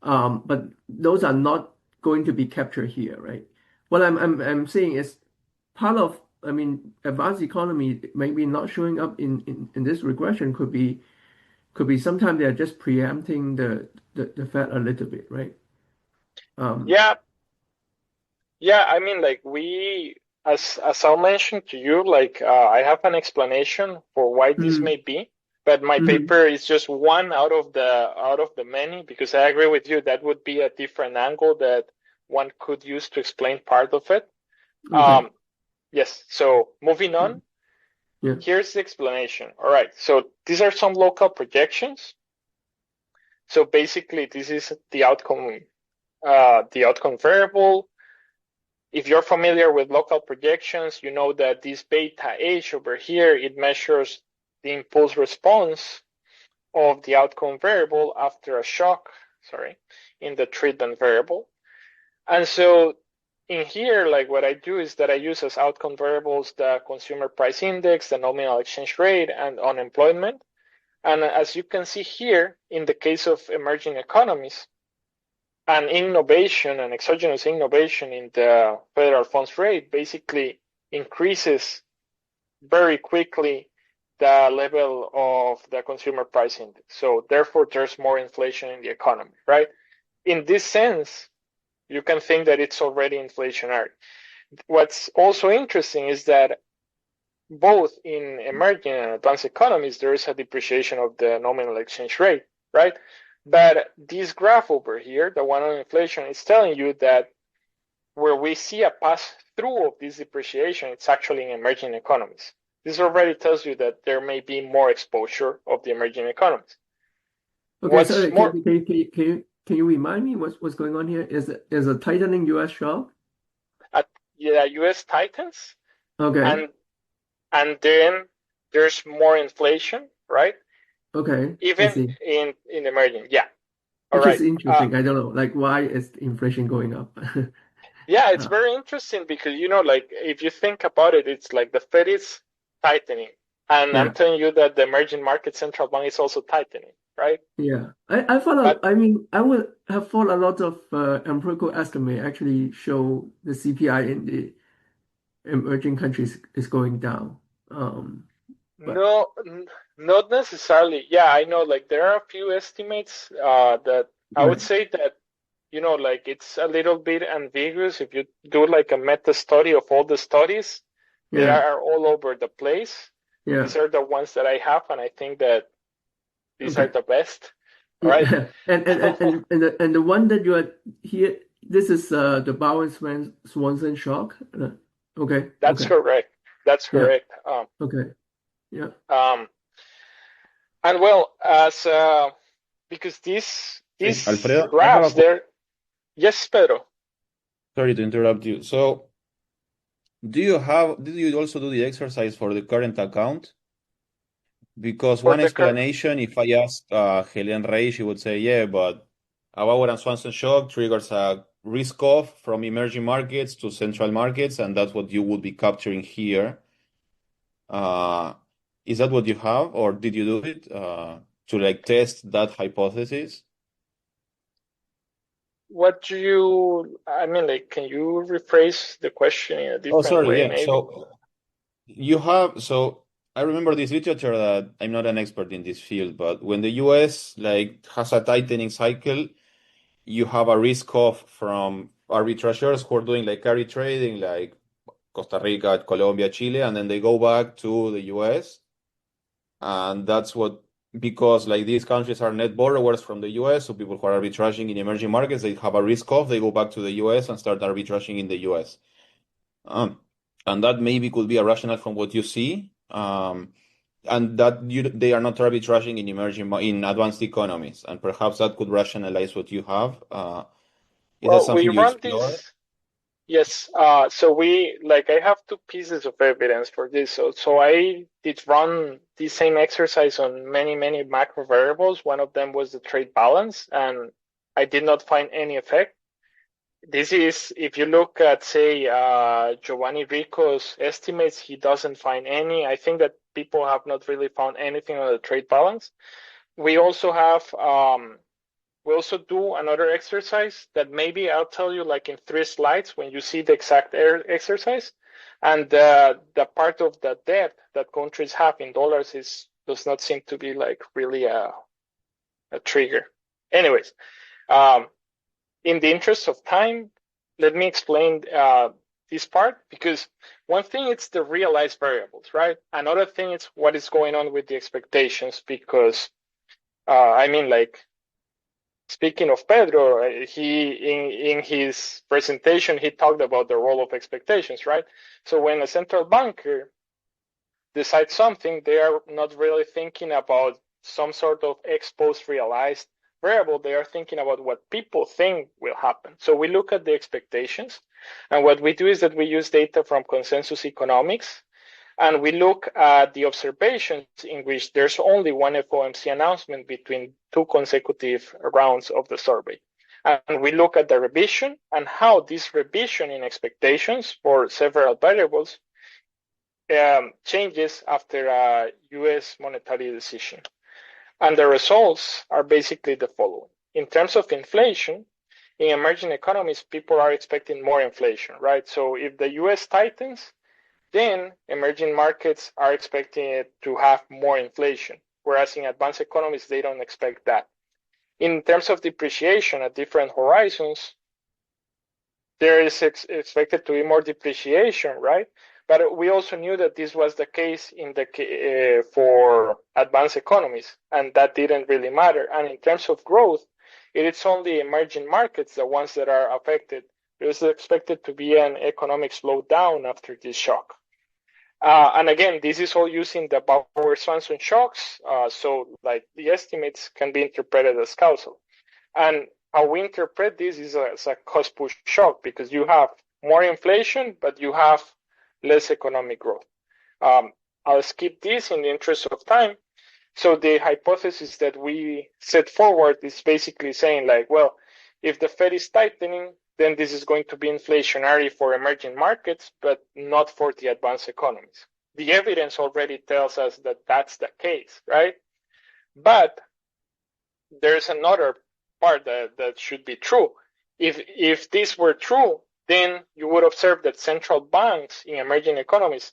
A: But those are not going to be captured here, right? What I'm saying is part of, I mean, advanced economy maybe not showing up in this regression could be sometimes they're just preempting the Fed a little bit, right?
E: Yeah, I mean, like as I'll mention to you, like I have an explanation for why this may be, but my paper is just one out of the many, because I agree with you that would be a different angle that one could use to explain part of it.
A: Okay.
E: Yes. So moving on,
A: Yeah.
E: here's the explanation. All right. So these are some local projections. So basically, this is the outcome variable. If you're familiar with local projections, you know that this beta H over here, it measures the impulse response of the outcome variable after a shock, in the treatment variable. And so in here, like what I do is that I use as outcome variables the consumer price index, the nominal exchange rate, and unemployment. And as you can see here, in the case of emerging economies, and innovation and exogenous innovation in the federal funds rate basically increases very quickly the level of the consumer price index. So therefore, there's more inflation in the economy, right? In this sense, you can think that it's already inflationary. What's also interesting is that both in emerging and advanced economies, there is a depreciation of the nominal exchange rate, right? But this graph over here, the one on inflation, is telling you that where we see a pass-through of this depreciation, it's actually in emerging economies. This already tells you that there may be more exposure of the emerging economies.
A: Okay, sorry, can you remind me what's going on here? Is a tightening U.S. shock?
E: Yeah, U.S. tightens.
A: Okay.
E: And then there's more inflation, right?
A: Okay.
E: Even in emerging, yeah.
A: All right. Which is interesting. I don't know, like why is inflation going up?
E: Yeah, it's very interesting because, like if you think about it, it's like the Fed is tightening. And I'm telling you that the emerging market central bank is also tightening, right?
A: Yeah. I thought, I mean, I would have thought a lot of empirical estimate actually show the CPI in the emerging countries is going down.
E: No, not necessarily. Yeah, I know, like there are a few estimates that I would say that, like it's a little bit ambiguous. If you do like a meta study of all the studies, they are all over the place.
A: Yeah.
E: These are the ones that I have, and I think that these are the best, right?
A: And the one that you are here, this is the Bowen-Swanson shock. Okay.
E: That's correct. That's correct.
A: Okay. Yeah.
E: And well, as because these
B: Alfredo,
E: graphs there. Yes, Pedro.
B: Sorry to interrupt you. So, did you also do the exercise for the current account? Because one explanation, if I ask Helen Rey, she would say, yeah, but a Bowen-Swanson shock triggers a risk off from emerging markets to central markets, and that's what you would be capturing here. Is that what you have, or did you do it to like test that hypothesis?
E: I mean, like, can you rephrase the question in a different way?
B: Yeah. Maybe? So I remember this literature that I'm not an expert in this field, but when the US like has a tightening cycle, you have a risk off from arbitrageurs who are doing like carry trading, like Costa Rica, Colombia, Chile, and then they go back to the US. And that's because like these countries are net borrowers from the US, so people who are arbitraging in emerging markets, they have a risk off, they go back to the US and start arbitraging in the US. And that maybe could be a rationale from what you see. and that they are not arbitraging in advanced economies, and perhaps that could rationalize what you have. Is that
E: Well, we
B: something you
E: run
B: explore?
E: this. Yes. So I have two pieces of evidence for this. So I did run the same exercise on many macro variables. One of them was the trade balance, and I did not find any effect. This is, if you look at, say, Giovanni Rico's estimates, he doesn't find any. I think that people have not really found anything on the trade balance. We also do another exercise that maybe I'll tell you like in 3 slides when you see the exact exercise. And the part of the debt that countries have in dollars does not seem to be like really a trigger. Anyways, in the interest of time, let me explain this part, because one thing is the realized variables, right? Another thing is what is going on with the expectations, because speaking of Pedro, in his presentation, he talked about the role of expectations, right? So when a central banker decides something, they are not really thinking about some sort of ex post realized variable. They are thinking about what people think will happen. So we look at the expectations, and what we do is that we use data from consensus economics, and we look at the observations in which there's only one FOMC announcement between 2 consecutive rounds of the survey. And we look at the revision and how this revision in expectations for several variables changes after a US monetary decision. And the results are basically the following. In terms of inflation, in emerging economies, people are expecting more inflation, right? So if the US tightens, then emerging markets are expecting it to have more inflation, whereas in advanced economies, they don't expect that. In terms of depreciation at different horizons, there is expected to be more depreciation, right? But we also knew that this was the case for advanced economies, and that didn't really matter. And in terms of growth, it is only emerging markets, the ones that are affected. There is expected to be an economic slowdown after this shock. And again, this is all using the Bauer-Swanson shocks, so like the estimates can be interpreted as causal. And how we interpret this is as a cost push shock, because you have more inflation, but you have less economic growth. I'll skip this in the interest of time. So the hypothesis that we set forward is basically saying like, well, if the Fed is tightening, then this is going to be inflationary for emerging markets, but not for the advanced economies. The evidence already tells us that that's the case, right? But there's another part that should be true. If this were true, then you would observe that central banks in emerging economies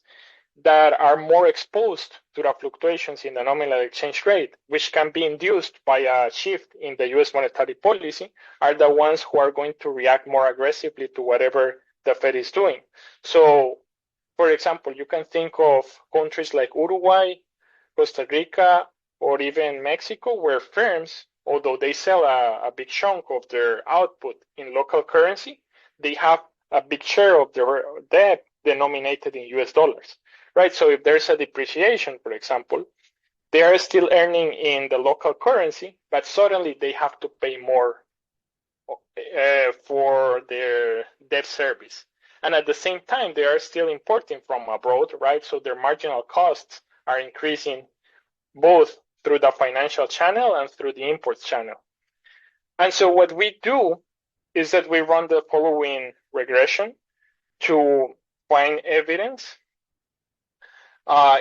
E: that are more exposed to the fluctuations in the nominal exchange rate, which can be induced by a shift in the US monetary policy, are the ones who are going to react more aggressively to whatever the Fed is doing. So, for example, you can think of countries like Uruguay, Costa Rica, or even Mexico, where firms, although they sell a big chunk of their output in local currency, they have a big share of their debt denominated in US dollars. Right, so if there's a depreciation, for example, they are still earning in the local currency, but suddenly they have to pay more for their debt service. And at the same time, they are still importing from abroad, right? So their marginal costs are increasing both through the financial channel and through the imports channel. And so what we do is that we run the following regression to find evidence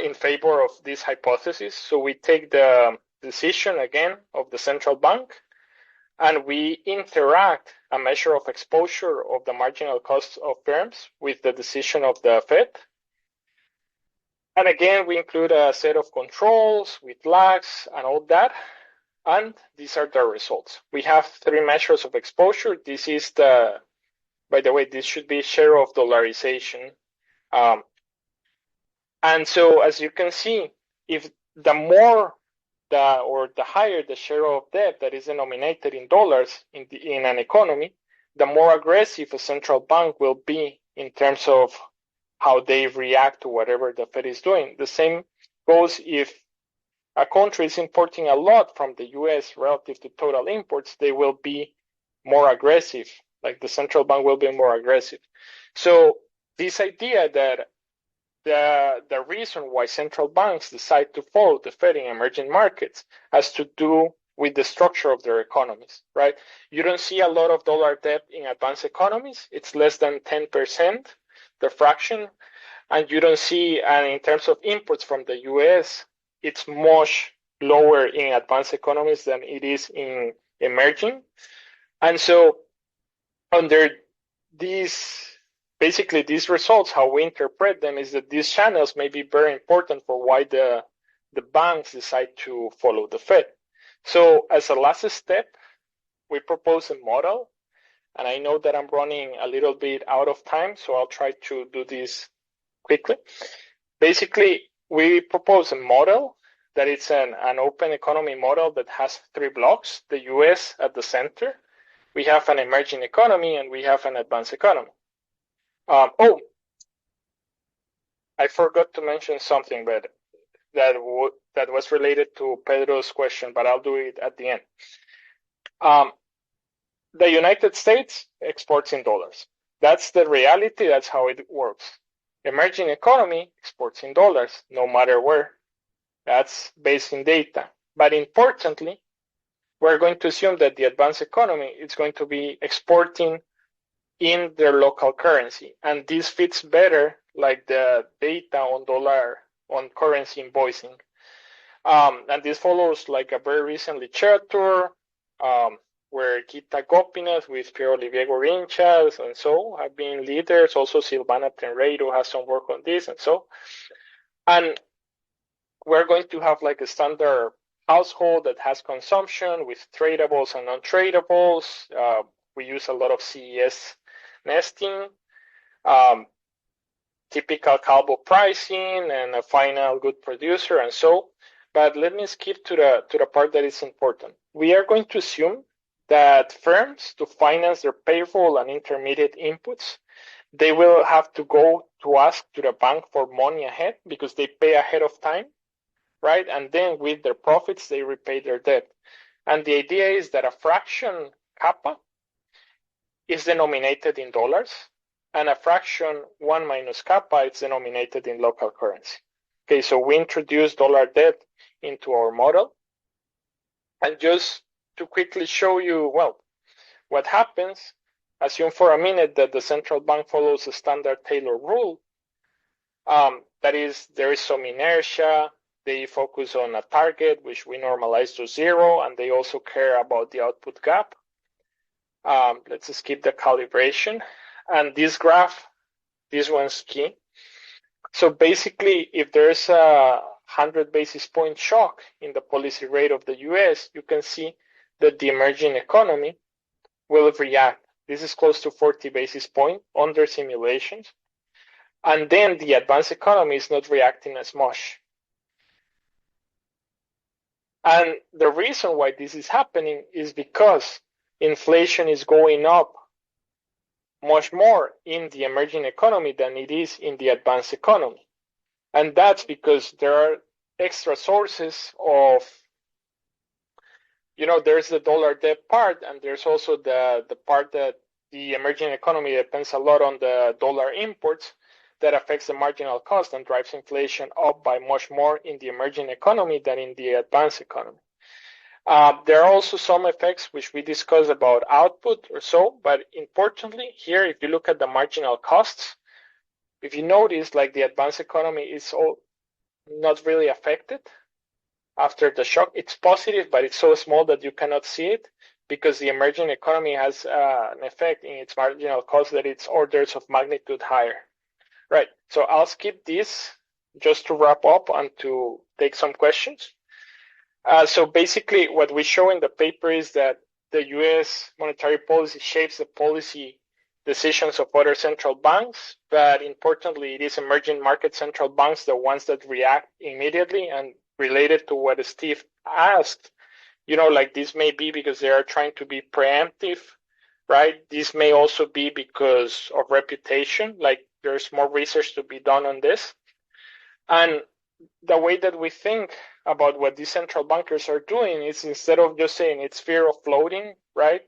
E: in favor of this hypothesis. So we take the decision again of the central bank, and we interact a measure of exposure of the marginal costs of firms with the decision of the Fed. And again, we include a set of controls with lags and all that. And these are the results. We have 3 measures of exposure. This is by the way, this should be share of dollarization. And so, as you can see, if the more or the higher the share of debt that is denominated in dollars in an economy, the more aggressive a central bank will be in terms of how they react to whatever the Fed is doing. The same goes if a country is importing a lot from the US relative to total imports, they will be more aggressive. Like the central bank will be more aggressive. So this idea that the reason why central banks decide to follow the Fed in emerging markets has to do with the structure of their economies, right? You don't see a lot of dollar debt in advanced economies. It's less than 10%, the fraction. And you don't see, and in terms of imports from the US, it's much lower in advanced economies than it is in emerging. And so under these results, how we interpret them is that these channels may be very important for why the banks decide to follow the Fed. So as a last step, we propose a model. And I know that I'm running a little bit out of time, so I'll try to do this quickly. Basically, we propose a model that it's an open economy model that has 3 blocks, the US at the center. We have an emerging economy and we have an advanced economy. I forgot to mention something, but that was related to Pedro's question, but I'll do it at the end. The United States exports in dollars. That's the reality. That's how it works. Emerging economy exports in dollars, no matter where. That's based in data. But importantly, we're going to assume that the advanced economy is going to be exporting in their local currency. And this fits better like the data on currency invoicing. And this follows like a very recent literature where Gita Gopinath with Pierre Olivier Gorinchas and so have been leaders. Also Silvana Tenreiro has some work on this and so. And we're going to have like a standard household that has consumption with tradables and non-tradables. We use a lot of CES nesting, typical Calvo pricing, and a final good producer and so. But let me skip to the part that is important. We are going to assume that firms, to finance their payroll and intermediate inputs, they will have to go to ask to the bank for money ahead because they pay ahead of time, right? And then with their profits, they repay their debt. And the idea is that a fraction kappa is denominated in dollars, and a fraction 1 minus kappa is denominated in local currency. Okay, so we introduce dollar debt into our model. And just to quickly show you, well, what happens, assume for a minute that the central bank follows a standard Taylor rule. That is, there is some inertia. They focus on a target, which we normalize to 0, and they also care about the output gap. Let's skip the calibration. And this graph, this one's key. So basically, if there's a 100 basis point shock in the policy rate of the US, you can see that the emerging economy will react. This is close to 40 basis points under simulations. And then the advanced economy is not reacting as much. And the reason why this is happening is because inflation is going up much more in the emerging economy than it is in the advanced economy. And that's because there are extra sources of, there's the dollar debt part, and there's also the part that the emerging economy depends a lot on the dollar imports that affects the marginal cost and drives inflation up by much more in the emerging economy than in the advanced economy. There are also some effects which we discussed about output or so, but importantly here, if you look at the marginal costs, if you notice, like the advanced economy is not really affected after the shock. It's positive, but it's so small that you cannot see it because the emerging economy has an effect in its marginal cost that it's orders of magnitude higher. Right, so I'll skip this just to wrap up and to take some questions. So basically what we show in the paper is that the US monetary policy shapes the policy decisions of other central banks, but importantly, it is emerging market central banks, the ones that react immediately. And related to what Steve asked, like this may be because they are trying to be preemptive, right? This may also be because of reputation, like there's more research to be done on this. And the way that we think about what these central bankers are doing is, instead of just saying it's fear of floating, right?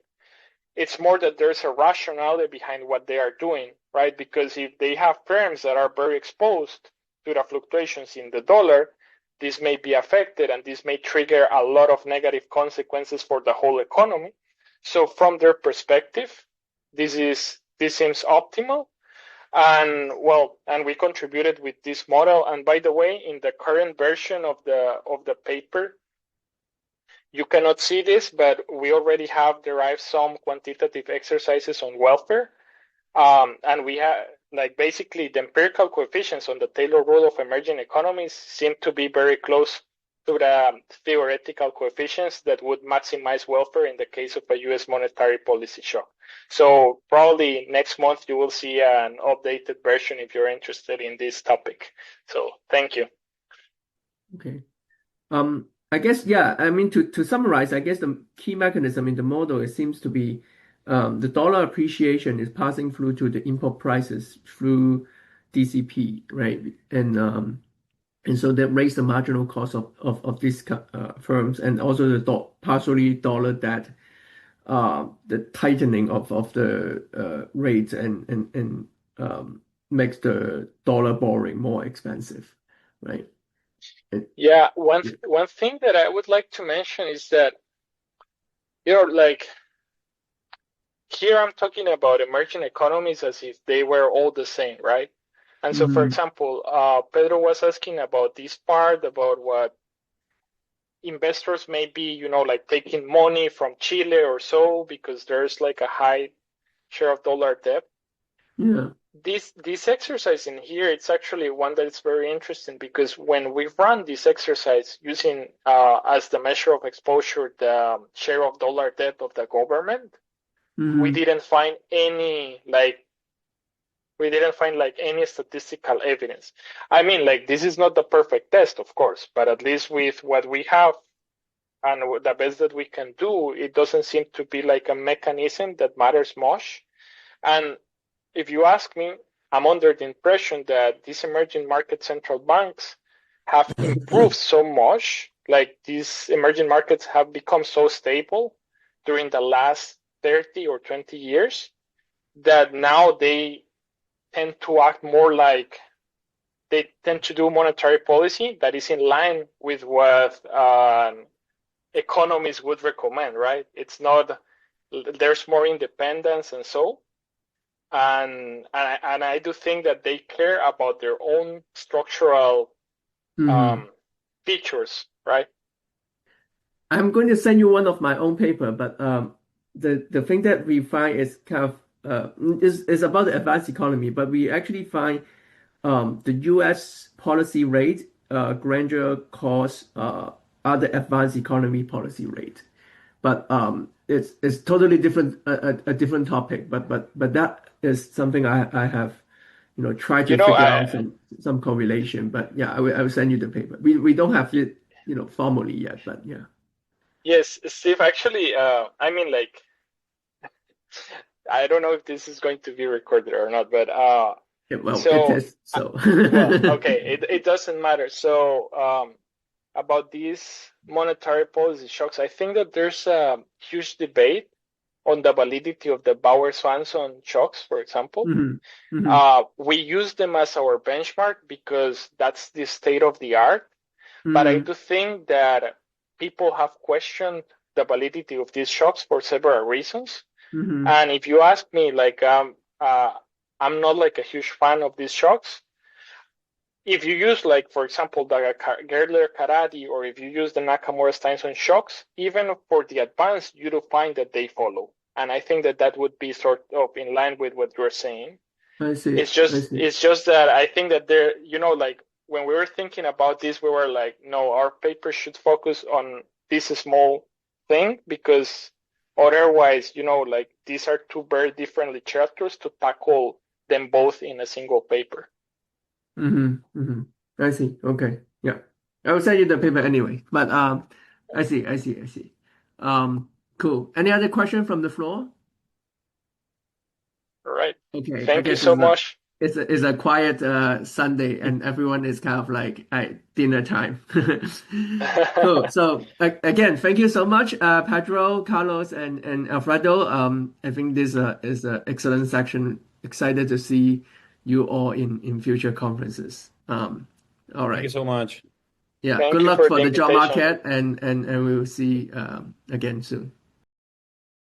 E: It's more that there's a rationality behind what they are doing, right? Because if they have firms that are very exposed to the fluctuations in the dollar, this may be affected, and this may trigger a lot of negative consequences for the whole economy. So from their perspective, this seems optimal. And we contributed with this model. And by the way, in the current version of the paper, you cannot see this, but we already have derived some quantitative exercises on welfare. And we have, like, basically the empirical coefficients on the Taylor rule of emerging economies seem to be very close to the theoretical coefficients that would maximize welfare in the case of a US monetary policy shock. So probably next month you will see an updated version if you're interested in this topic. So thank you.
A: Okay. I guess, yeah, I mean, to summarize, I guess the key mechanism in the model, it seems to be the dollar appreciation is passing through to the import prices through DCP, right? And so that raise the marginal cost of these firms, and also the partially dollar debt, the tightening of the rates and makes the dollar borrowing more expensive, right?
E: Yeah, one thing that I would like to mention is that, like, here I'm talking about emerging economies as if they were all the same, right? And so, for example, Pedro was asking about this part, about what investors may be, like taking money from Chile or so, because there's like a high share of dollar debt.
A: Yeah.
E: This exercise in here, it's actually one that is very interesting, because when we run this exercise using as the measure of exposure the share of dollar debt of the government, we didn't find any any statistical evidence. I mean, like, this is not the perfect test, of course, but at least with what we have and the best that we can do, it doesn't seem to be like a mechanism that matters much. And if you ask me, I'm under the impression that these emerging market central banks have improved so much, like these emerging markets have become so stable during the last 30 or 20 years, that now they tend to act more like, they tend to do monetary policy that is in line with what economists would recommend, right? It's not, there's more independence and so. And I do think that they care about their own structural features, right?
A: I'm going to send you one of my own paper, but the thing that we find is kind of is about the advanced economy, but we actually find the U.S. policy rate gradual cause other advanced economy policy rate, but it's totally different, a different topic. But that is something I have tried to figure out some correlation. But yeah, I will send you the paper. We don't have it formally yet, but yeah.
E: Yes, Steve, actually, I mean, like, I don't know if this is going to be recorded or not, but
A: yeah, well,
E: so,
A: it is, so.
E: well, okay, it doesn't matter. So about these monetary policy shocks, I think that there's a huge debate on the validity of the Bowers-Swanson shocks, for example. We use them as our benchmark because that's the state of the art, but I do think that people have questioned the validity of these shocks for several reasons. And if you ask me, like, I'm not like a huge fan of these shocks. If you use, like, for example, the Gertler-Karadi, or if you use the Nakamura-Steinson shocks, even for the advanced, you do find that they follow. And I think that would be sort of in line with what you're saying.
A: I see.
E: It's just that I think that there, like, when we were thinking about this, we were like, no, our paper should focus on this small thing, because otherwise, like, these are two very different literatures to tackle them both in a single paper.
A: I see. Okay. Yeah. I will send you the paper anyway. But I see. Cool. Any other question from the floor?
E: All right.
A: Okay.
E: Thank you so much.
A: it's a quiet Sunday, and everyone is kind of like at dinner time. Cool. So again, thank you so much, Pedro, Carlos, and Alfredo. I think this is an excellent section. Excited to see you all in future conferences. All
B: Thank you
A: right.
B: so much.
A: Yeah.
E: Thank
A: Good
E: you
A: luck
E: for
A: for
E: the
A: the job
E: invitation.
A: market, and we will see again soon.